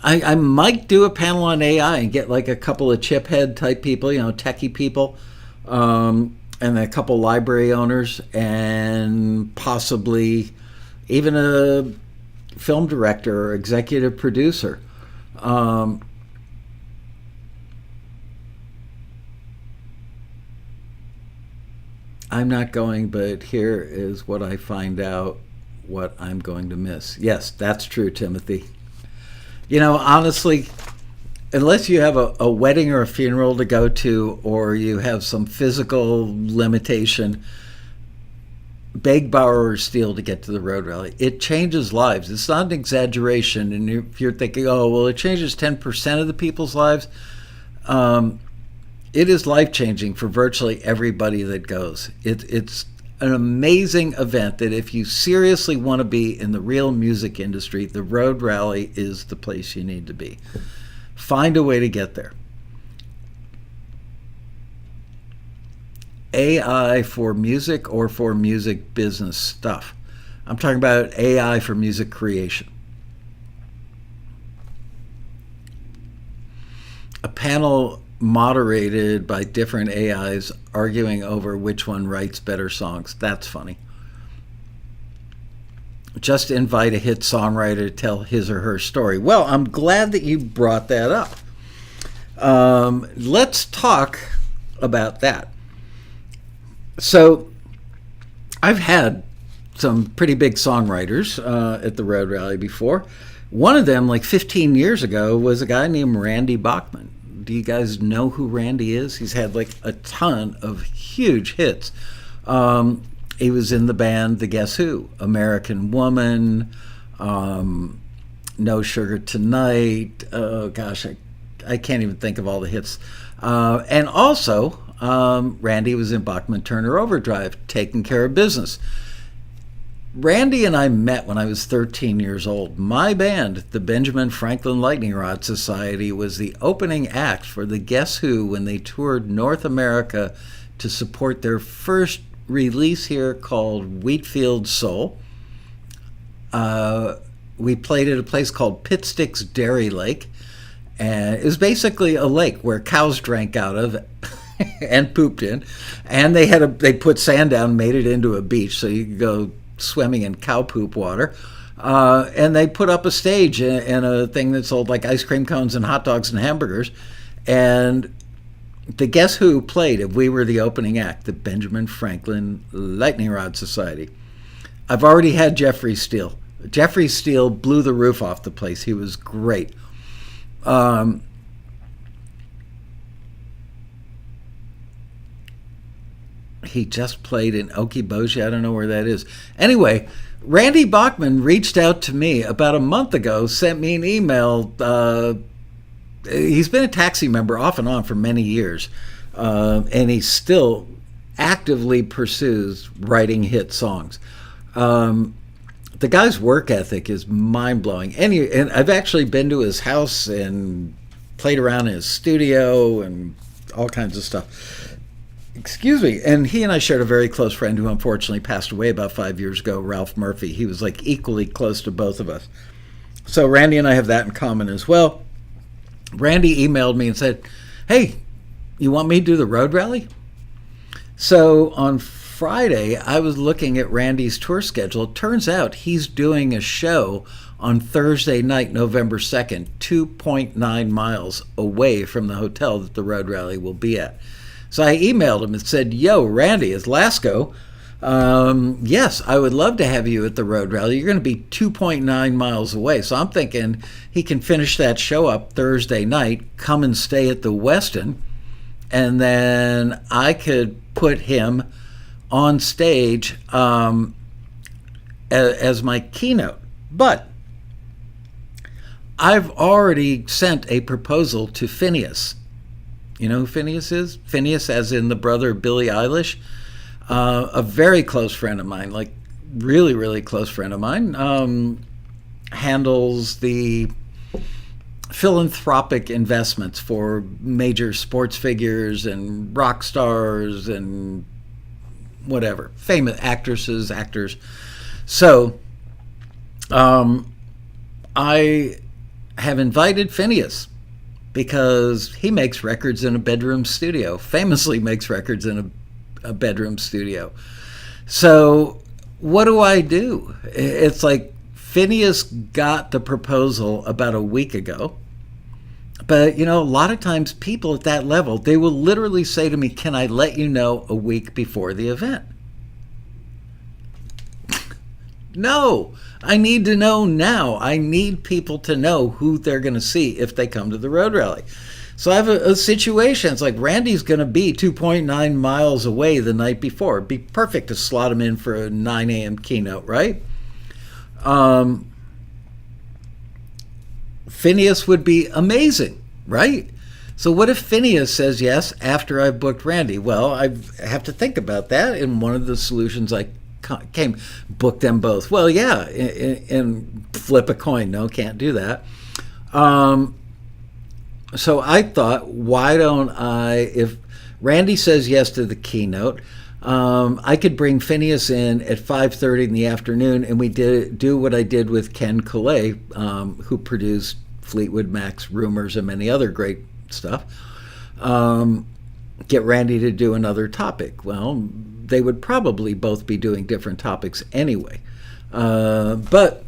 A: I might do a panel on AI and get like a couple of chip head type people, techie people, and a couple library owners, and possibly even a film director or executive producer. I'm not going, but here is what I find out what I'm going to miss. Yes, that's true, Timothy. Honestly, unless you have a wedding or a funeral to go to, or you have some physical limitation, beg, borrow, or steal to get to the road rally. It changes lives. It's not an exaggeration. And if you're thinking, oh, well, it changes 10% of the people's lives, it is life-changing for virtually everybody that goes. It's an amazing event that if you seriously want to be in the real music industry, the road rally is the place you need to be. Find a way to get there. AI for music or for music business stuff. I'm talking about AI for music creation. A panel moderated by different AIs arguing over which one writes better songs. That's funny. Just invite a hit songwriter to tell his or her story. Well, I'm glad that you brought that up. Let's talk about that. So I've had some pretty big songwriters at the Road Rally before. One of them, like 15 years ago, was a guy named Randy Bachman. Do you guys know who Randy is? He's had like a ton of huge hits. He was in the band The Guess Who, American Woman, No Sugar Tonight. Oh gosh, I can't even think of all the hits. And also, Randy was in Bachman Turner Overdrive, Taking Care of Business. Randy and I met when I was 13 years old. My band, the Benjamin Franklin Lightning Rod Society, was the opening act for the Guess Who when they toured North America to support their first release here called Wheatfield Soul. We played at a place called Pitsticks Dairy Lake, and it was basically a lake where cows drank out of and pooped in, and they put sand down, made it into a beach so you could go swimming in cow poop water. And they put up a stage in a thing that sold like ice cream cones and hot dogs and hamburgers. And the Guess Who played if we were the opening act, the Benjamin Franklin Lightning Rod Society. I've already had Jeffrey Steele. Jeffrey Steele blew the roof off the place. He was great. He just played in Okiboji. I don't know where that is. Anyway, Randy Bachman reached out to me about a month ago, sent me an email. He's been a Taxi member off and on for many years, and he still actively pursues writing hit songs. The guy's work ethic is mind-blowing. And I've actually been to his house and played around in his studio and all kinds of stuff. Excuse me. And he and I shared a very close friend who unfortunately passed away about 5 years ago, Ralph Murphy. He was like equally close to both of us. So Randy and I have that in common as well. Randy emailed me and said, hey, you want me to do the road rally? So on Friday, I was looking at Randy's tour schedule. It turns out he's doing a show on Thursday night, November 2nd, 2.9 miles away from the hotel that the road rally will be at. So I emailed him and said, yo, Randy, is Lasco. Yes, I would love to have you at the road rally. You're going to be 2.9 miles away. So I'm thinking he can finish that show up Thursday night, come and stay at the Westin, and then I could put him on stage as my keynote. But I've already sent a proposal to FINNEAS. You know who FINNEAS is? FINNEAS as in the brother of Billie Eilish. A very close friend of mine, like really, really close friend of mine, handles the philanthropic investments for major sports figures and rock stars and whatever, famous actresses, actors. So I have invited FINNEAS because he makes records in a bedroom studio, famously makes records in a bedroom studio. So what do? It's like FINNEAS got the proposal about a week ago. But, you know, a lot of times people at that level, they will literally say to me, can I let you know a week before the event? No, I need to know now. I need people to know who they're going to see if they come to the road rally. So I have a situation. It's like Randy's going to be 2.9 miles away the night before. It'd be perfect to slot him in for a 9 a.m. keynote, right? FINNEAS would be amazing, right? So what if FINNEAS says yes after I've booked Randy? Well, I have to think about that. And one of the solutions I came, book them both. Well, yeah, and flip a coin. No, can't do that. So I thought, why don't I, if Randy says yes to the keynote, I could bring FINNEAS in at 5:30 in the afternoon, and we do what I did with Ken Collay, who produced Fleetwood Mac's Rumors and many other great stuff. Get Randy to do another topic. Well, they would probably both be doing different topics anyway. But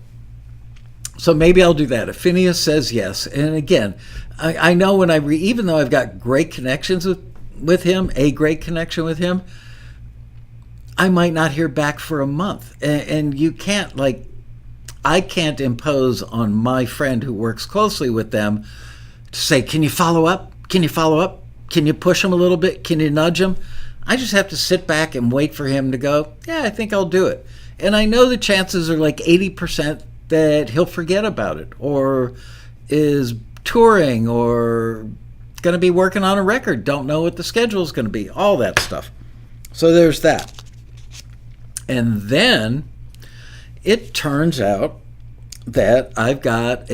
A: so maybe I'll do that. If FINNEAS says yes, and again, I know when even though I've got great connections with him, a great connection with him, I might not hear back for a month. And you can't, like, I can't impose on my friend who works closely with them to say, can you follow up? Can you follow up? Can you push him a little bit? Can you nudge him? I just have to sit back and wait for him to go, yeah, I think I'll do it. And I know the chances are like 80% that he'll forget about it or is touring or going to be working on a record, don't know what the schedule is going to be, all that stuff. So there's that. And then it turns out that I've got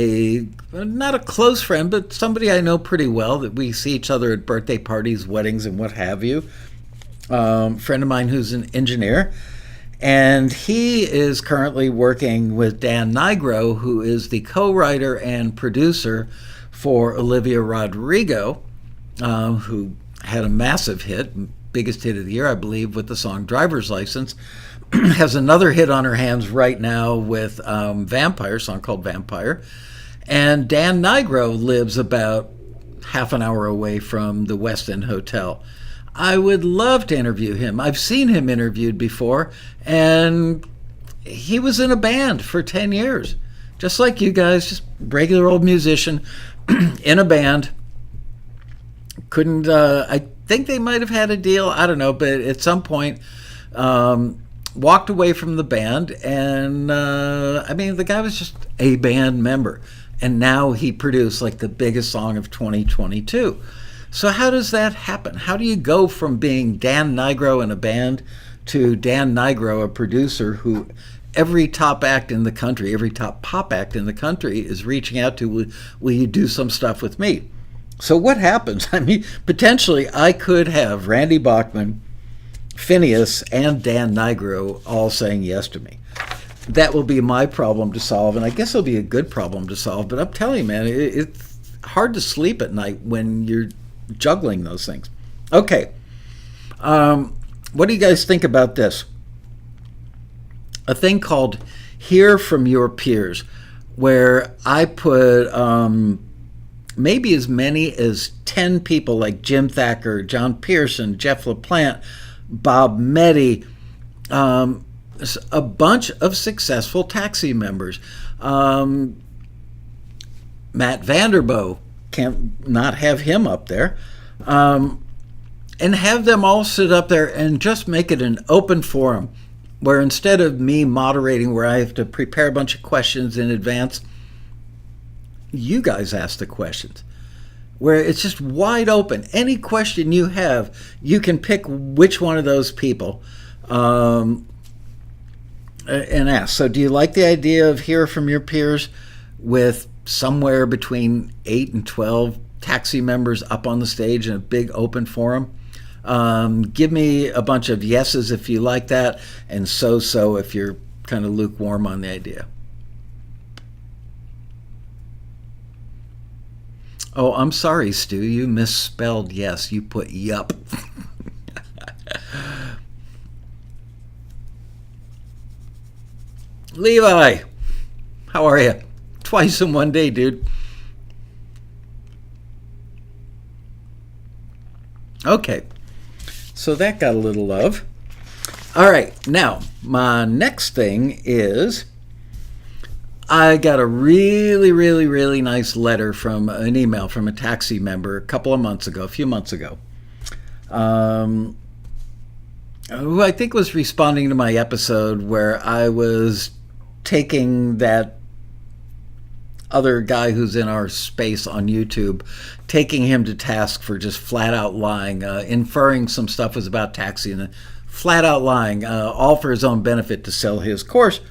A: not a close friend, but somebody I know pretty well that we see each other at birthday parties, weddings, and what have you. Friend of mine who's an engineer. And he is currently working with Dan Nigro, who is the co-writer and producer for Olivia Rodrigo, who had a massive hit, biggest hit of the year, I believe, with the song Driver's License. Has another hit on her hands right now with Vampire, a song called Vampire. And Dan Nigro lives about half an hour away from the Westin Hotel. I would love to interview him. I've seen him interviewed before, and he was in a band for 10 years. Just like you guys, just regular old musician in a band. Couldn't, I think they might have had a deal, I don't know, but at some point walked away from the band, and I mean, the guy was just a band member. And now he produced like the biggest song of 2022. So how does that happen? How do you go from being Dan Nigro in a band to Dan Nigro, a producer who every top act in the country, every top pop act in the country is reaching out to, will you do some stuff with me? So what happens? I mean, potentially I could have Randy Bachman, FINNEAS, and Dan Nigro all saying yes to me. That will be my problem to solve, and I guess it'll be a good problem to solve. But I'm telling you, man, it's hard to sleep at night when you're juggling those things. Okay. What do you guys think about this? A thing called Hear From Your Peers, where I put maybe as many as 10 people like Jim Thacker, John Pearson, Jeff LaPlante, Bob Meddy, a bunch of successful Taxi members. Matt Vanderbo, can't not have him up there, and have them all sit up there and just make it an open forum where instead of me moderating where I have to prepare a bunch of questions in advance, you guys ask the questions, where it's just wide open. Any question you have, you can pick which one of those people and ask. So do you like the idea of Hear From Your Peers with somewhere between 8 and 12 Taxi members up on the stage in a big open forum? Give me a bunch of yeses if you like that, and so if you're kind of lukewarm on the idea. Oh, I'm sorry, Stu. You misspelled yes. You put yup. Levi, how are you? Twice in one day, dude. Okay, so that got a little love. All right, now, my next thing is I got a really nice letter from an email from a Taxi member a few months ago, who I think was responding to my episode where I was taking that other guy who's in our space on YouTube, taking him to task for just flat out lying, inferring some stuff was about Taxi and flat out lying, all for his own benefit to sell his course.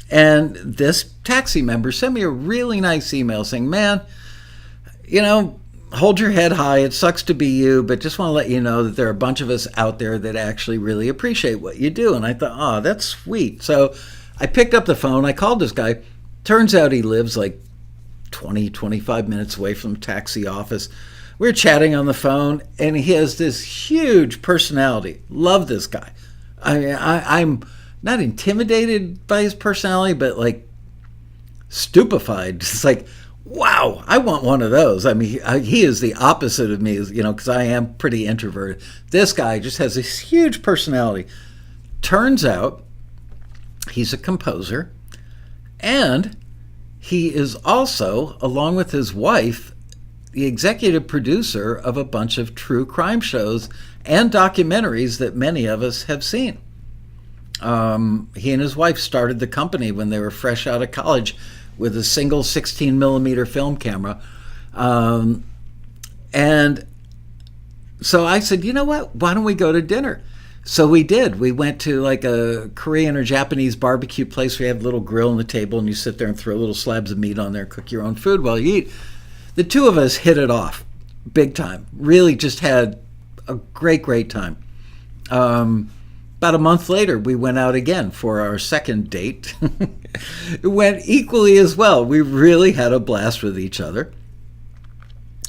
A: And this Taxi member sent me a really nice email saying, man, you know, hold your head high. It sucks to be you, but just want to let you know that there are a bunch of us out there that actually really appreciate what you do. And I thought, oh, that's sweet. So I picked up the phone. I called this guy. Turns out he lives like 25 minutes away from the Taxi office. We were chatting on the phone, and he has this huge personality. Love this guy. I mean, I'm not intimidated by his personality, but like stupefied. It's like, wow, I want one of those. I mean, he is the opposite of me, you know, because I am pretty introverted. This guy just has this huge personality. Turns out he's a composer, and he is also, along with his wife, the executive producer of a bunch of true crime shows and documentaries that many of us have seen. He and his wife started the company when they were fresh out of college with a single 16 millimeter film camera. And so I said, you know what? Why don't we go to dinner? So we did. We went to like a Korean or Japanese barbecue place. We have a little grill on the table, and you sit there and throw little slabs of meat on there, cook your own food while you eat. The two of us hit it off big time. Really just had a great time. About a month later, we went out again for our second date. It went equally as well. We really had a blast with each other.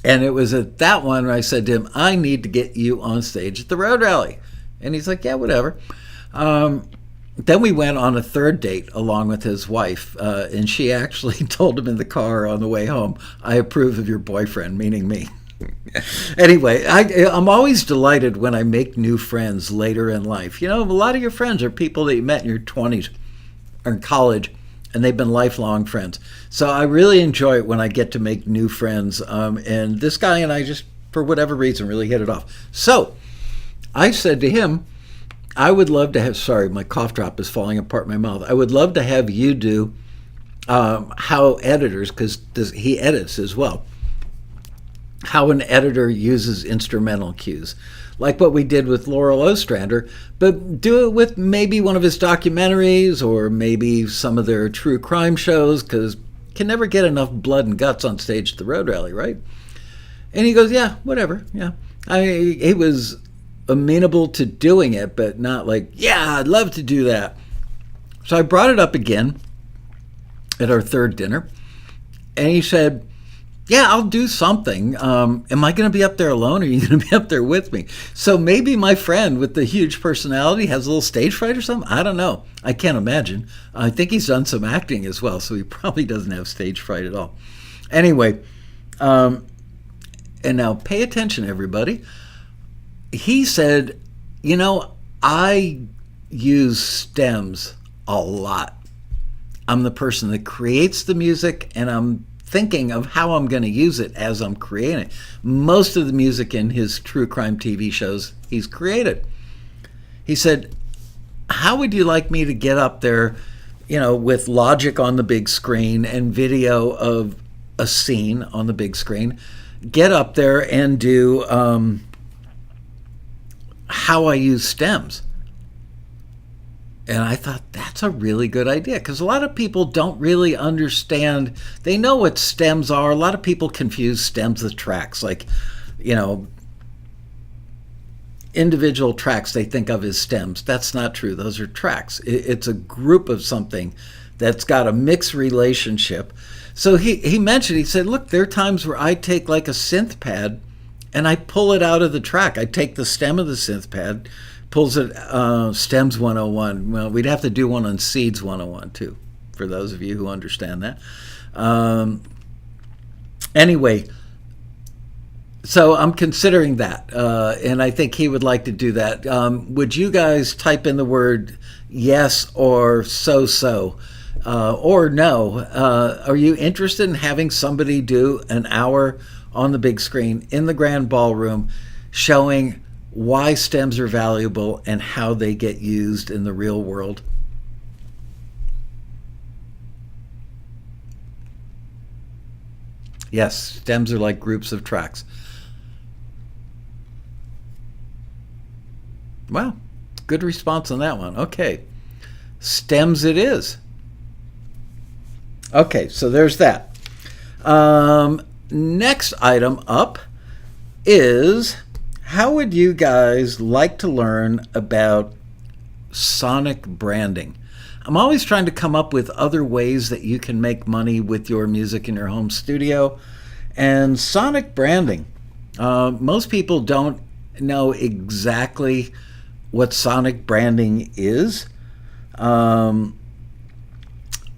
A: And it was at that one where I said to him, I need to get you on stage at the road rally. And he's like, yeah, whatever. Then we went on a third date along with his wife. And she actually told him in the car on the way home, I approve of your boyfriend, meaning me. Anyway, I'm always delighted when I make new friends later in life. You know, a lot of your friends are people that you met in your 20s or in college, and they've been lifelong friends. So I really enjoy it when I get to make new friends. And this guy and I just, for whatever reason, really hit it off. So I said to him, I would love to have, sorry, my cough drop is falling apart in my mouth. I would love to have you do how editors, because he edits as well, how an editor uses instrumental cues, like what we did with Laurel Ostrander, but do it with maybe one of his documentaries or maybe some of their true crime shows, because can never get enough blood and guts on stage at the road rally, right? And he goes, yeah, whatever, yeah. He was amenable to doing it, but not like, yeah, I'd love to do that. So I brought it up again at our third dinner, and he said, yeah, I'll do something. Am I going to be up there alone, or are you going to be up there with me? So maybe my friend with the huge personality has a little stage fright or something. I don't know. I can't imagine. I think he's done some acting as well, so he probably doesn't have stage fright at all. Anyway, and now pay attention, everybody. He said, you know, I use stems a lot. I'm the person that creates the music, and I'm thinking of how I'm going to use it as I'm creating it. Most of the music in his true crime TV shows he's created. He said, how would you like me to get up there, you know, with logic on the big screen and video of a scene on the big screen, get up there and do how I use stems? And I thought, that's a really good idea, because a lot of people don't really understand. They know what stems are. A lot of people confuse stems with tracks. Like, you know, individual tracks they think of as stems. That's not true. Those are tracks. It's a group of something that's got a mixed relationship. So he mentioned, he said, look, there are times where I take like a synth pad and I pull it out of the track. I take the stem of the synth pad, pulls it, Stems 101. Well, we'd have to do one on Seeds 101 too, for those of you who understand that. Anyway, so I'm considering that, and I think he would like to do that. Would you guys type in the word yes or so, or no? Are you interested in having somebody do an hour on the big screen in the grand ballroom showing why stems are valuable and how they get used in the real world? Yes, stems are like groups of tracks. Wow, good response on that one. Okay, stems it is. Okay, so there's that. Next item up is, how would you guys like to learn about sonic branding? I'm always trying to come up with other ways that you can make money with your music in your home studio. And sonic branding, most people don't know exactly what sonic branding is. I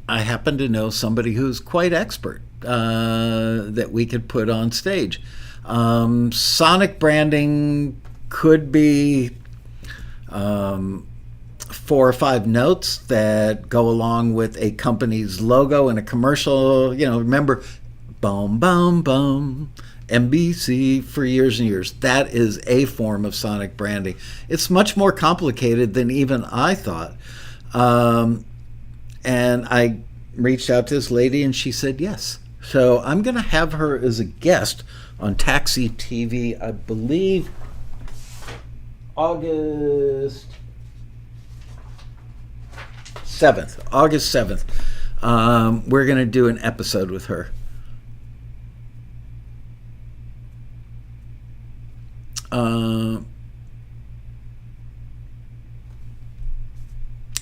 A: happen to know somebody who's quite expert that we could put on stage. Sonic branding could be 4 or 5 notes that go along with a company's logo in a commercial. You know, remember, boom, boom, boom, NBC for years and years. That is a form of sonic branding. It's much more complicated than even I thought. And I reached out to this lady and she said yes. So I'm going to have her as a guest on TAXITV, I believe, August 7th. August 7th. We're going to do an episode with her.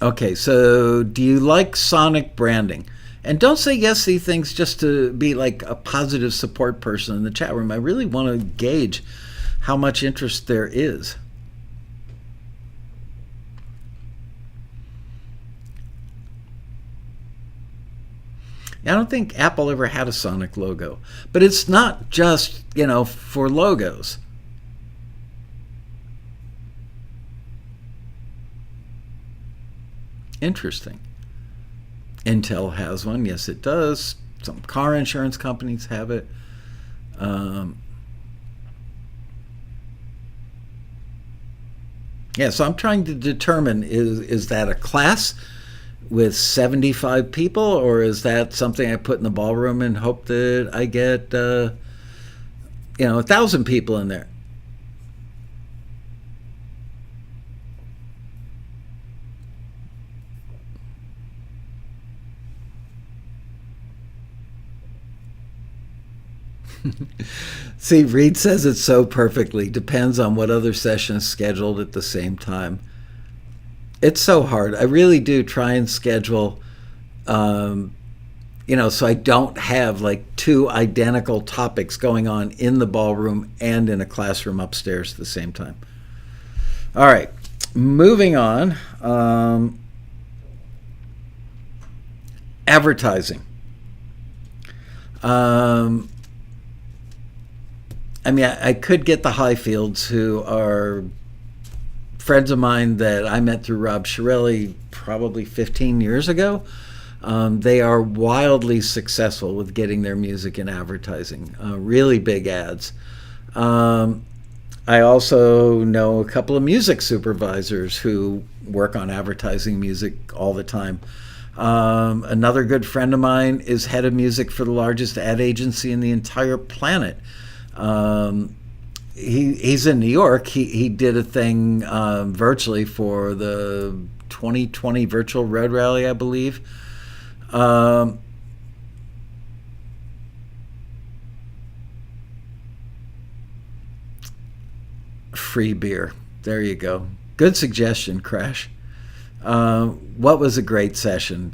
A: Okay, so do you like sonic branding? And don't say yes to these things just to be like a positive support person in the chat room. I really want to gauge how much interest there is. I don't think Apple ever had a Sonic logo, but it's not just, for logos. Interesting. Intel has one. Yes, it does. Some car insurance companies have it. Yeah, so I'm trying to determine, is that a class with 75 people, or is that something I put in the ballroom and hope that I get 1,000 people in there? See, Reed says it so perfectly. Depends on what other session is scheduled at the same time. It's so hard. I really do try and schedule, so I don't have like two identical topics going on in the ballroom and in a classroom upstairs at the same time. All right, moving on. Advertising. I could get the Highfields, who are friends of mine that I met through Rob Shirelli probably 15 years ago. They are wildly successful with getting their music in advertising, really big ads. I also know a couple of music supervisors who work on advertising music all the time. Another good friend of mine is head of music for the largest ad agency in the entire planet. He's in New York. He did a thing virtually for the 2020 virtual road rally, I believe. Free beer. There you go. Good suggestion, Crash. What was a great session?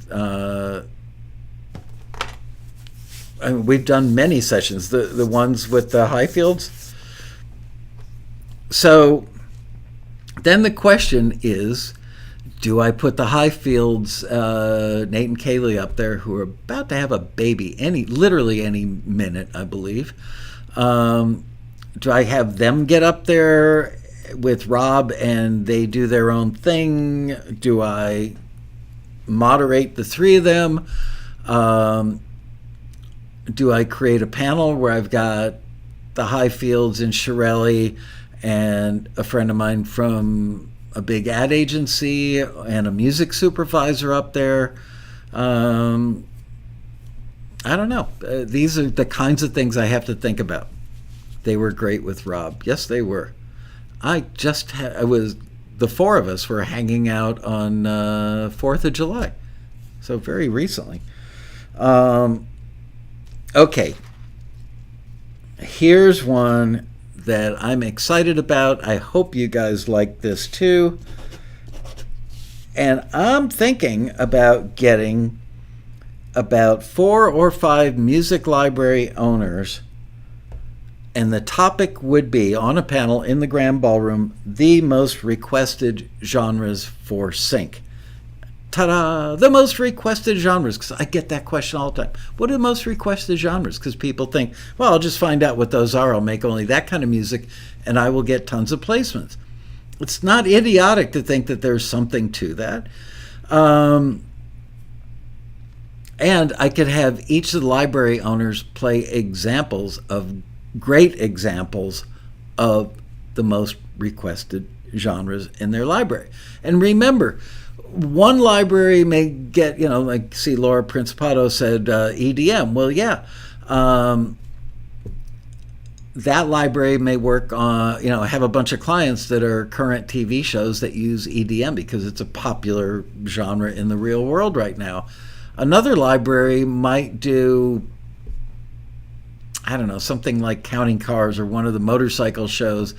A: We've done many sessions, the ones with the Highfields. So then the question is, do I put the Highfields, Nate and Kaylee up there, who are about to have a baby literally any minute, I believe? Do I have them get up there with Rob and they do their own thing? Do I moderate the three of them? Do I create a panel where I've got the Highfields and Shirelli and a friend of mine from a big ad agency and a music supervisor up there? I don't know. These are the kinds of things I have to think about. They were great with Rob. Yes, they were. The four of us were hanging out on 4th of July. So very recently. Okay, here's one that I'm excited about. I hope you guys like this too. And I'm thinking about getting about 4 or 5 music library owners, and the topic would be, on a panel in the Grand Ballroom, the most requested genres for sync. Ta-da! The most requested genres, because I get that question all the time. What are the most requested genres? Because people think, well, I'll just find out what those are. I'll make only that kind of music, and I will get tons of placements. It's not idiotic to think that there's something to that. And I could have each of the library owners play great examples of the most requested genres in their library. And remember, one library may get, like, see, Laura Principato said EDM. Well, yeah, that library may work on, have a bunch of clients that are current TV shows that use EDM because it's a popular genre in the real world right now. Another library might do, I don't know, something like Counting Cars or one of the motorcycle shows,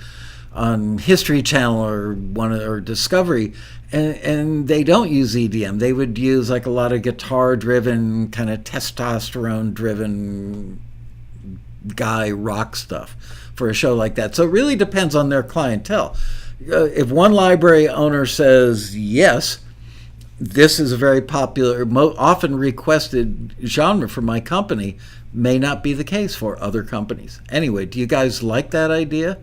A: on History Channel or Discovery, and they don't use EDM. They would use like a lot of guitar-driven, kind of testosterone-driven guy rock stuff for a show like that. So it really depends on their clientele. If one library owner says yes, this is a very popular, often requested genre for my company, may not be the case for other companies. Anyway, do you guys like that idea?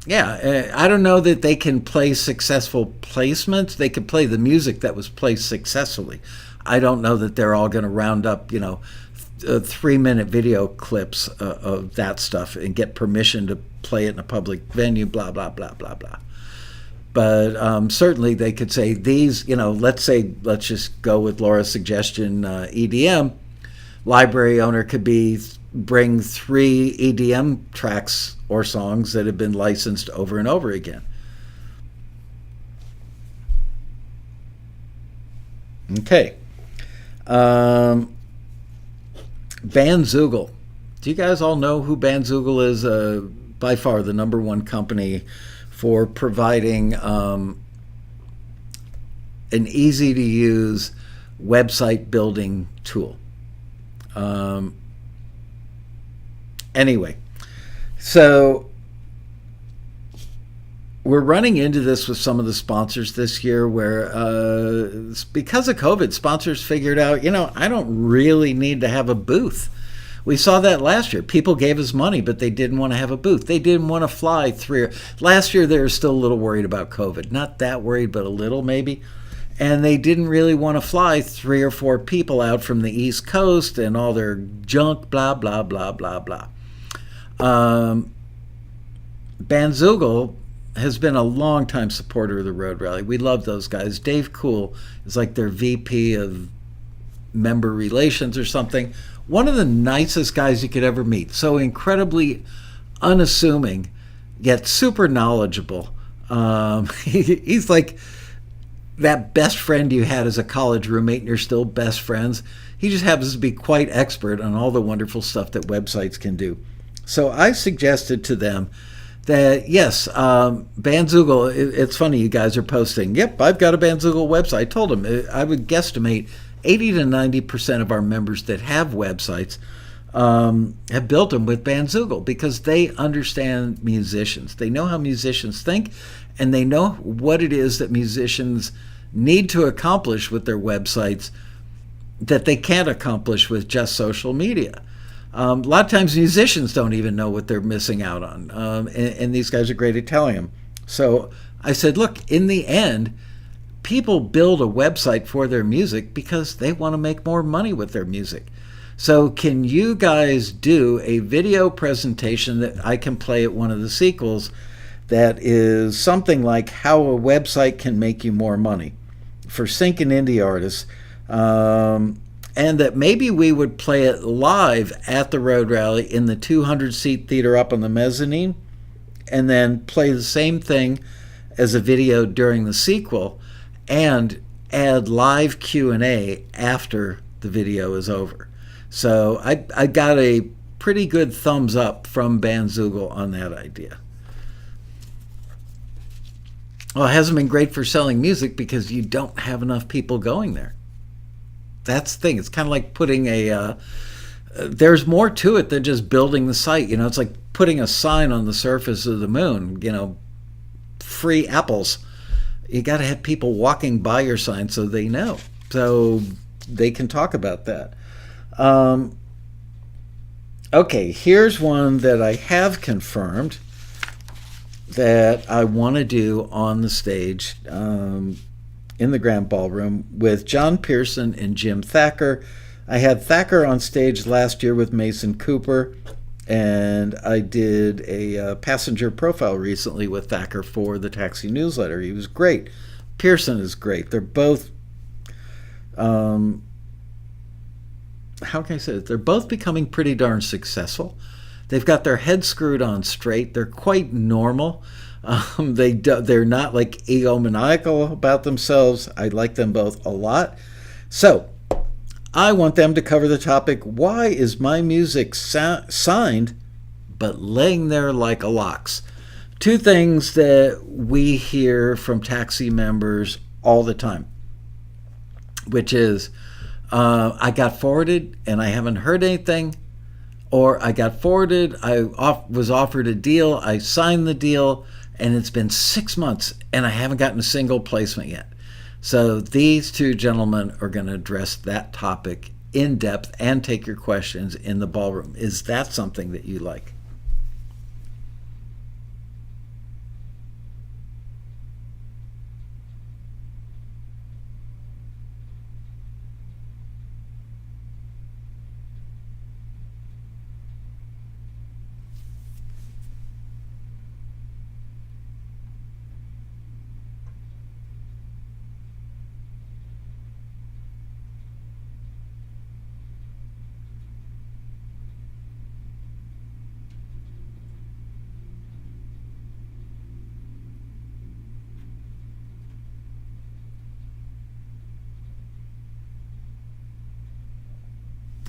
A: Yeah, I don't know that they can play successful placements. They can play the music that was placed successfully. I don't know that they're all going to round up, 3-minute video clips of that stuff and get permission to play it in a public venue, blah, blah, blah, blah, blah. But certainly they could say these, let's just go with Laura's suggestion, EDM. Library owner could bring 3 EDM tracks or songs that have been licensed over and over again. Okay. Bandzoogle. Do you guys all know who Bandzoogle is? By far the #1 company for providing an easy-to-use website building tool. Anyway, so we're running into this with some of the sponsors this year where because of COVID, sponsors figured out, I don't really need to have a booth. We saw that last year. People gave us money, but they didn't want to have a booth. They didn't want to fly last year they were still a little worried about COVID. Not that worried, but a little maybe. And they didn't really want to fly 3 or 4 people out from the East Coast and all their junk, blah, blah, blah, blah, blah. Bandzoogle has been a long-time supporter of the Road Rally. We love those guys. Dave Cool is like their VP of member relations or something. One of the nicest guys you could ever meet. So incredibly unassuming, yet super knowledgeable. He's like that best friend you had as a college roommate and you're still best friends. He just happens to be quite expert on all the wonderful stuff that websites can do. So I suggested to them that, yes, Bandzoogle, it's funny you guys are posting, yep, I've got a Bandzoogle website. I told them I would guesstimate 80 to 90% of our members that have websites have built them with Bandzoogle because they understand musicians. They know how musicians think, and they know what it is that musicians need to accomplish with their websites that they can't accomplish with just social media. A lot of times musicians don't even know what they're missing out on, and these guys are great at telling them. So I said, look, in the end, people build a website for their music because they want to make more money with their music. So can you guys do a video presentation that I can play at one of the sequels that is something like how a website can make you more money for sync and indie artists, and that maybe we would play it live at the Road Rally in the 200-seat theater up on the mezzanine, and then play the same thing as a video during the sequel, and add live Q&A after the video is over. So I got a pretty good thumbs up from Bandzoogle on that idea. Well, it hasn't been great for selling music because you don't have enough people going there. That's the thing. It's kind of like putting there's more to it than just building the site. It's like putting a sign on the surface of the moon, free apples. You got to have people walking by your sign so they know, so they can talk about that. Okay, here's one that I have confirmed that I want to do on the stage in the Grand Ballroom with John Pearson and Jim Thacker. I had Thacker on stage last year with Mason Cooper, and I did a passenger profile recently with Thacker for the Taxi newsletter. He was great. Pearson is great. They're both, how can I say it? They're both becoming pretty darn successful. They've got their heads screwed on straight. They're quite normal. They're not like egomaniacal about themselves. I like them both a lot. So I want them to cover the topic, why is my music signed but laying there like a LAX? Two things that we hear from taxi members all the time, which is, I got forwarded and I haven't heard anything, or I got forwarded, I was offered a deal, I signed the deal, and it's been 6 months and I haven't gotten a single placement yet. So these two gentlemen are going to address that topic in depth and take your questions in the ballroom. Is that something that you like?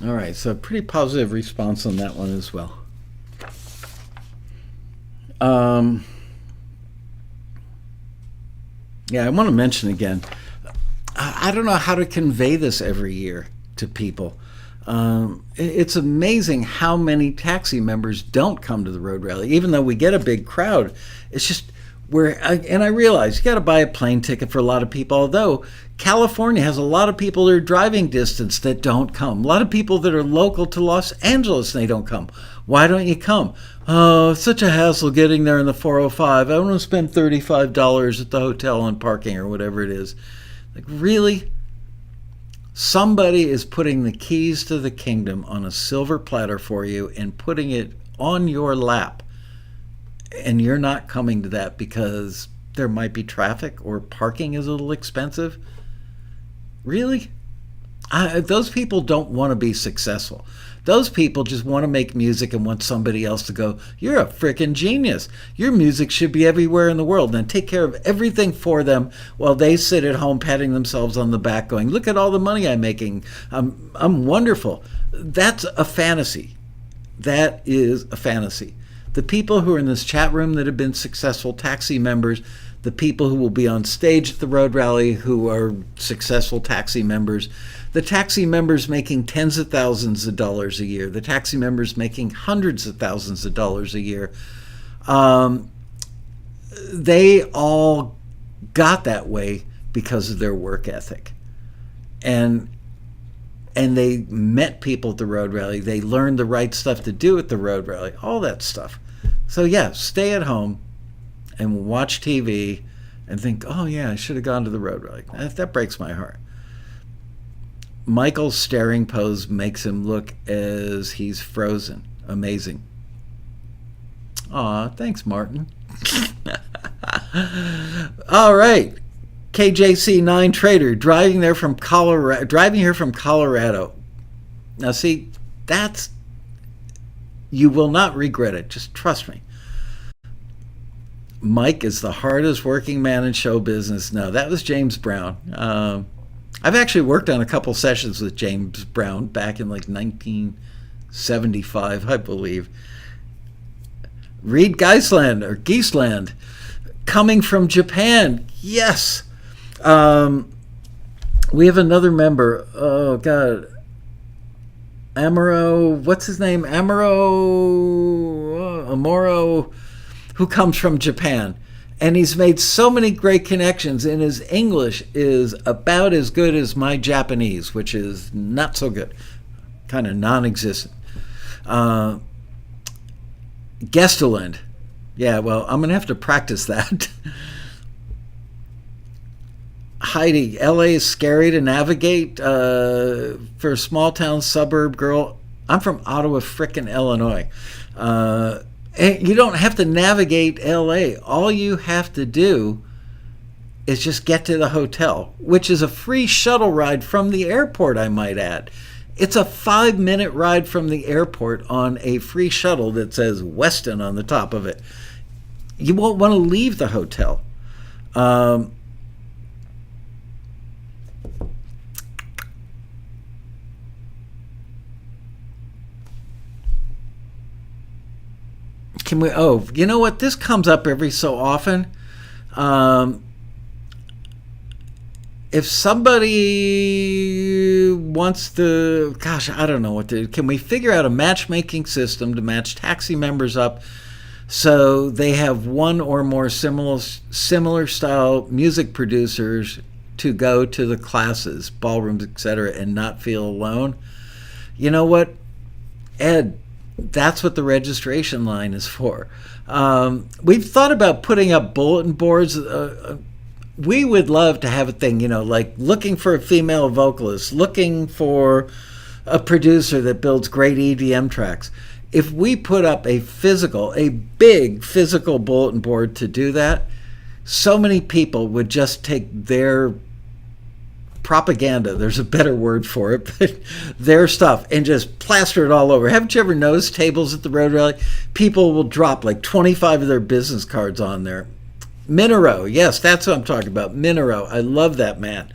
A: All right, so pretty positive response on that one as well. Um, yeah, I want to mention again, I don't know how to convey this every year to people. It's amazing how many taxi members don't come to the road rally, even though we get a big crowd. It's just and I realize you got to buy a plane ticket for a lot of people, although California has a lot of people that are driving distance that don't come. A lot of people that are local to Los Angeles, and they don't come. Why don't you come? Oh, it's such a hassle getting there in the 405. I want to spend $35 at the hotel on parking or whatever it is. Like, really? Somebody is putting the keys to the kingdom on a silver platter for you and putting it on your lap. And you're not coming to that because there might be traffic or parking is a little expensive? Really? Those people don't want to be successful. Those people just want to make music and want somebody else to go, you're a freaking genius. Your music should be everywhere in the world, and take care of everything for them while they sit at home patting themselves on the back going, look at all the money I'm making. I'm wonderful. That's a fantasy. That is a fantasy. The people who are in this chat room that have been successful taxi members, the people who will be on stage at the road rally who are successful taxi members, the taxi members making tens of thousands of dollars a year, the taxi members making hundreds of thousands of dollars a year, they all got that way because of their work ethic. And they met people at the road rally. They learned the right stuff to do at the road rally, all that stuff. So yeah, stay at home and watch TV and think, oh yeah, I should have gone to the road rally. That breaks my heart. Michael's staring pose makes him look as he's frozen. Amazing. Aw, thanks, Martin. All right. KJC9 Trader, driving here from Colorado. Now see, you will not regret it. Just trust me. Mike is the hardest working man in show business. No, that was James Brown. I've actually worked on a couple sessions with James Brown back in like 1975, I believe. Reed Geisland, coming from Japan. Yes. We have another member. Oh, God. What's his name? Amuro, who comes from Japan. And he's made so many great connections, and his English is about as good as my Japanese, which is not so good, kind of non-existent. Gestaland. Yeah, well, I'm going to have to practice that. Heidi, LA is scary to navigate for a small town suburb girl. I'm from Ottawa, frickin' Illinois. And you don't have to navigate LA. All you have to do is just get to the hotel, which is a free shuttle ride from the airport, I might add. It's a 5-minute ride from the airport on a free shuttle that says Westin on the top of it. You won't want to leave the hotel. Can we? Oh, you know what? This comes up every so often. If somebody wants to, gosh, I don't know what to do. Can we figure out a matchmaking system to match taxi members up so they have one or more similar style music producers to go to the classes, ballrooms, etc., and not feel alone? You know what, Ed? That's what the registration line is for. We've thought about putting up bulletin boards. We would love to have a thing, like looking for a female vocalist, looking for a producer that builds great EDM tracks. If we put up a big physical bulletin board to do that, so many people would just take their propaganda, there's a better word for it, but their stuff, and just plaster it all over. Haven't you ever noticed tables at the road rally? People will drop like 25 of their business cards on there. Minero, yes, that's what I'm talking about. Minero, I love that man.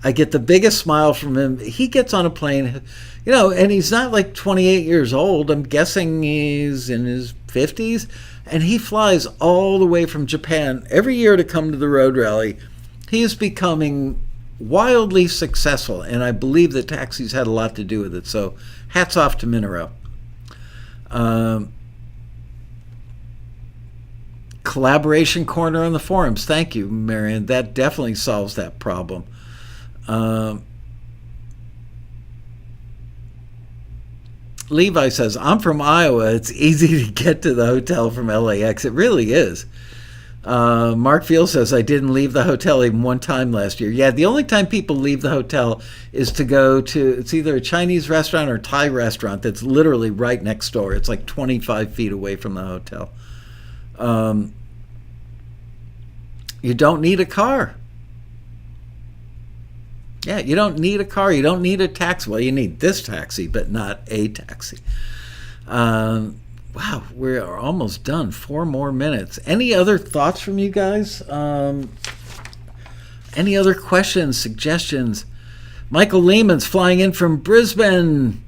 A: I get the biggest smile from him. He gets on a plane, and he's not like 28 years old. I'm guessing he's in his 50s, and he flies all the way from Japan every year to come to the road rally. He is becoming wildly successful, and I believe that taxis had a lot to do with it. So hats off to Minero. Collaboration corner on the forums. Thank you, Marion. That definitely solves that problem. Levi says, I'm from Iowa. It's easy to get to the hotel from LAX. It really is. Mark Field says, I didn't leave the hotel even one time last year. Yeah, the only time people leave the hotel is to go to, it's either a Chinese restaurant or Thai restaurant that's literally right next door. It's like 25 feet away from the hotel. You don't need a car. Yeah, you don't need a car. You don't need a taxi. Well, you need this taxi, but not a taxi. Wow, we are almost done. 4 more minutes. Any other thoughts from you guys? Any other questions, suggestions? Michael Lehman's flying in from Brisbane.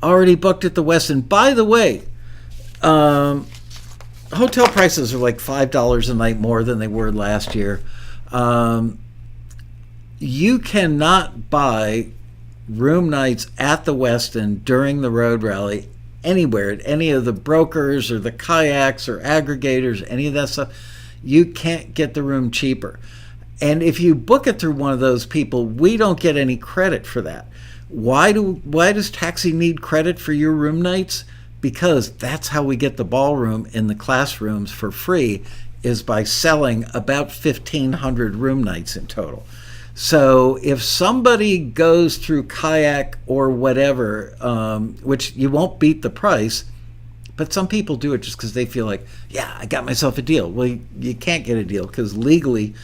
A: Already booked at the Westin. By the way, hotel prices are like $5 a night more than they were last year. You cannot buy room nights at the Westin during the road rally anywhere, at any of the brokers or the kayaks or aggregators, any of that stuff. You can't get the room cheaper. And if you book it through one of those people, we don't get any credit for that. Why does Taxi need credit for your room nights? Because that's how we get the ballroom in the classrooms for free, is by selling about 1,500 room nights in total. So if somebody goes through kayak or whatever, which you won't beat the price, but some people do it just because they feel like, yeah, I got myself a deal. Well, you can't get a deal because legally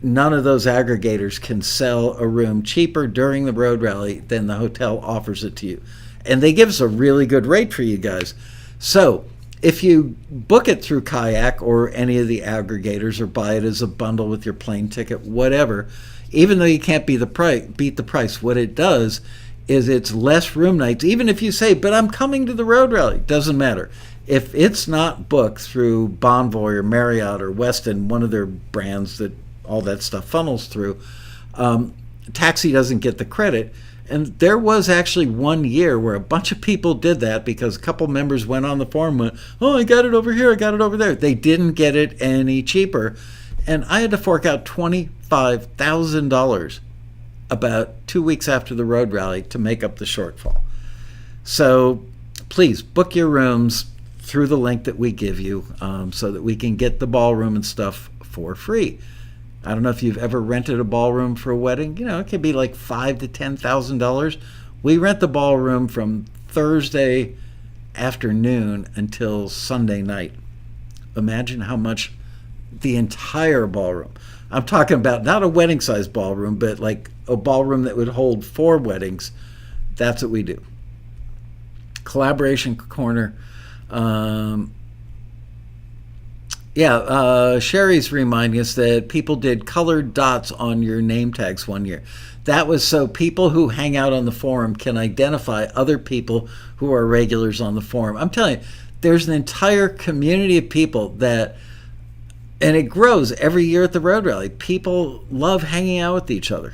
A: none of those aggregators can sell a room cheaper during the road rally than the hotel offers it to you. And they give us a really good rate for you guys. So if you book it through Kayak or any of the aggregators or buy it as a bundle with your plane ticket, whatever, even though you can't beat the price, what it does is it's less room nights. Even if you say, but I'm coming to the road rally, doesn't matter. If it's not booked through Bonvoy or Marriott or Westin, one of their brands that all that stuff funnels through, Taxi doesn't get the credit. And there was actually one year where a bunch of people did that because a couple members went on the forum and went, oh, I got it over here, I got it over there. They didn't get it any cheaper. And I had to fork out $25,000 about 2 weeks after the road rally to make up the shortfall. So please book your rooms through the link that we give you so that we can get the ballroom and stuff for free. I don't know if you've ever rented a ballroom for a wedding. You know, it can be like $5,000 to $10,000. We rent the ballroom from Thursday afternoon until Sunday night. Imagine how much the entire ballroom. I'm talking about not a wedding-sized ballroom, but like a ballroom that would hold 4 weddings. That's what we do. Collaboration corner. Sherry's reminding us that people did colored dots on your name tags one year. That was so people who hang out on the forum can identify other people who are regulars on the forum. I'm telling you, There's an entire community of people that, and it grows every year at the Road Rally. People love hanging out with each other.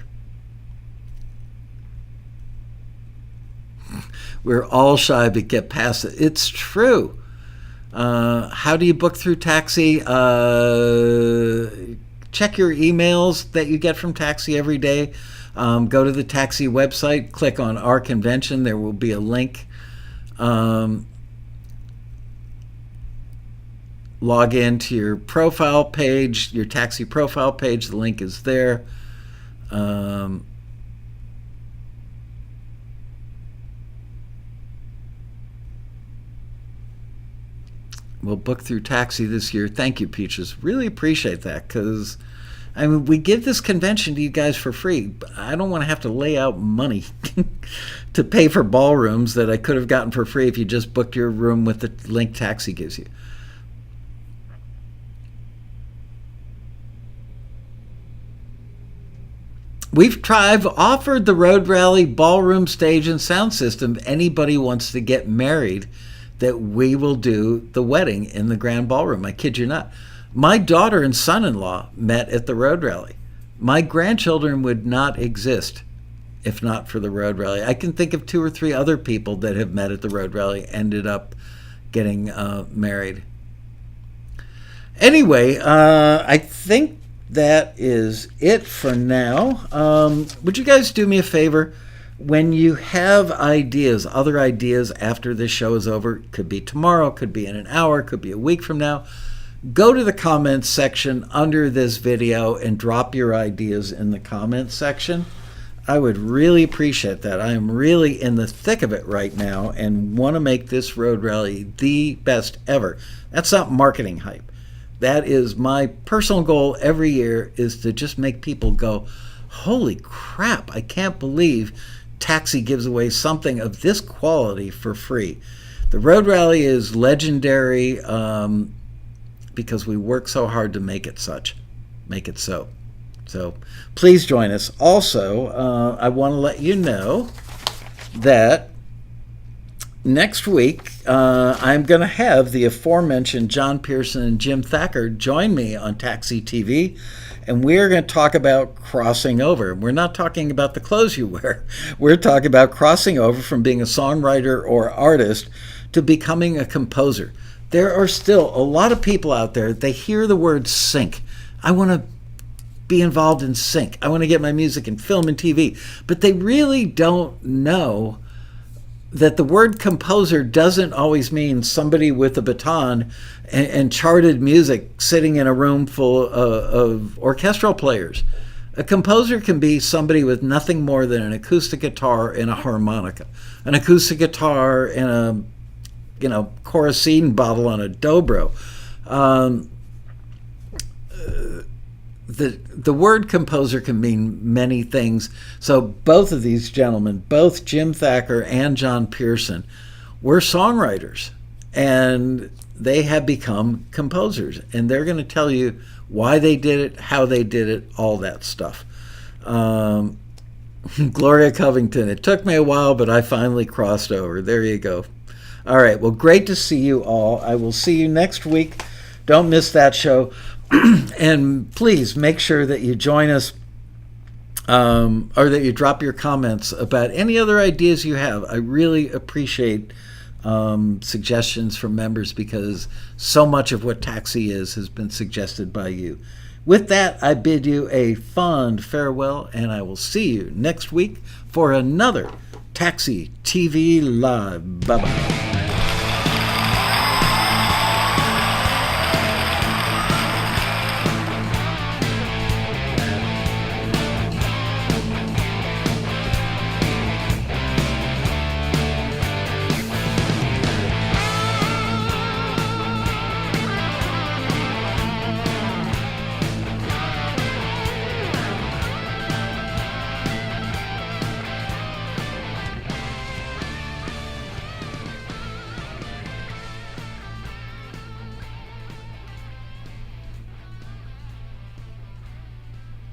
A: We're all shy but get past it. It's true. How do you book through Taxi? Check your emails that you get from Taxi every day. Go to the Taxi website, click on our convention. There will be a link. Log into your profile page, your Taxi profile page. The link is there. We'll book through Taxi this year. Thank you, Peaches. Really appreciate that, because I mean, we give this convention to you guys for free. I don't want to have to lay out money to pay for ballrooms that I could have gotten for free if you just booked your room with the link Taxi gives you. I've offered the Road Rally ballroom stage and sound system. If anybody wants to get married, that we will do the wedding in the Grand Ballroom. I kid you not. My daughter and son-in-law met at the Road Rally. My grandchildren would not exist if not for the Road Rally. I can think of 2 or 3 other people that have met at the Road Rally, ended up getting married. Anyway, I think that is it for now. Would you guys do me a favor? When you have ideas, other ideas after this show is over, could be tomorrow, could be in an hour, could be a week from now, go to the comments section under this video and drop your ideas in the comments section. I would really appreciate that. I am really in the thick of it right now and want to make this Road Rally the best ever. That's not marketing hype. That is my personal goal every year, is to just make people go, holy crap, I can't believe Taxi gives away something of this quality for free. The Road Rally is legendary because we work so hard to make it so. So please join us. Also, I want to let you know that next week I'm going to have the aforementioned John Pearson and Jim Thacker join me on TAXITV. And we're going to talk about crossing over. We're not talking about the clothes you wear. We're talking about crossing over from being a songwriter or artist to becoming a composer. There are still a lot of people out there, they hear the word sync. I want to be involved in sync. I want to get my music in film and TV. But they really don't know that the word composer doesn't always mean somebody with a baton and charted music sitting in a room full of orchestral players. A composer can be somebody with nothing more than an acoustic guitar and a harmonica, an acoustic guitar and a kerosene bottle on a dobro. The word composer can mean many things. So both of these gentlemen, both Jim Thacker and John Pearson, were songwriters, and they have become composers. And they're going to tell you why they did it, how they did it, all that stuff. Gloria Covington, it took me a while, but I finally crossed over. There you go. All right, well, great to see you all. I will see you next week. Don't miss that show. And please make sure that you join us or that you drop your comments about any other ideas you have. I really appreciate suggestions from members, because so much of what Taxi has been suggested by you. With that, I bid you a fond farewell, and I will see you next week for another Taxi TV Live. Bye-bye.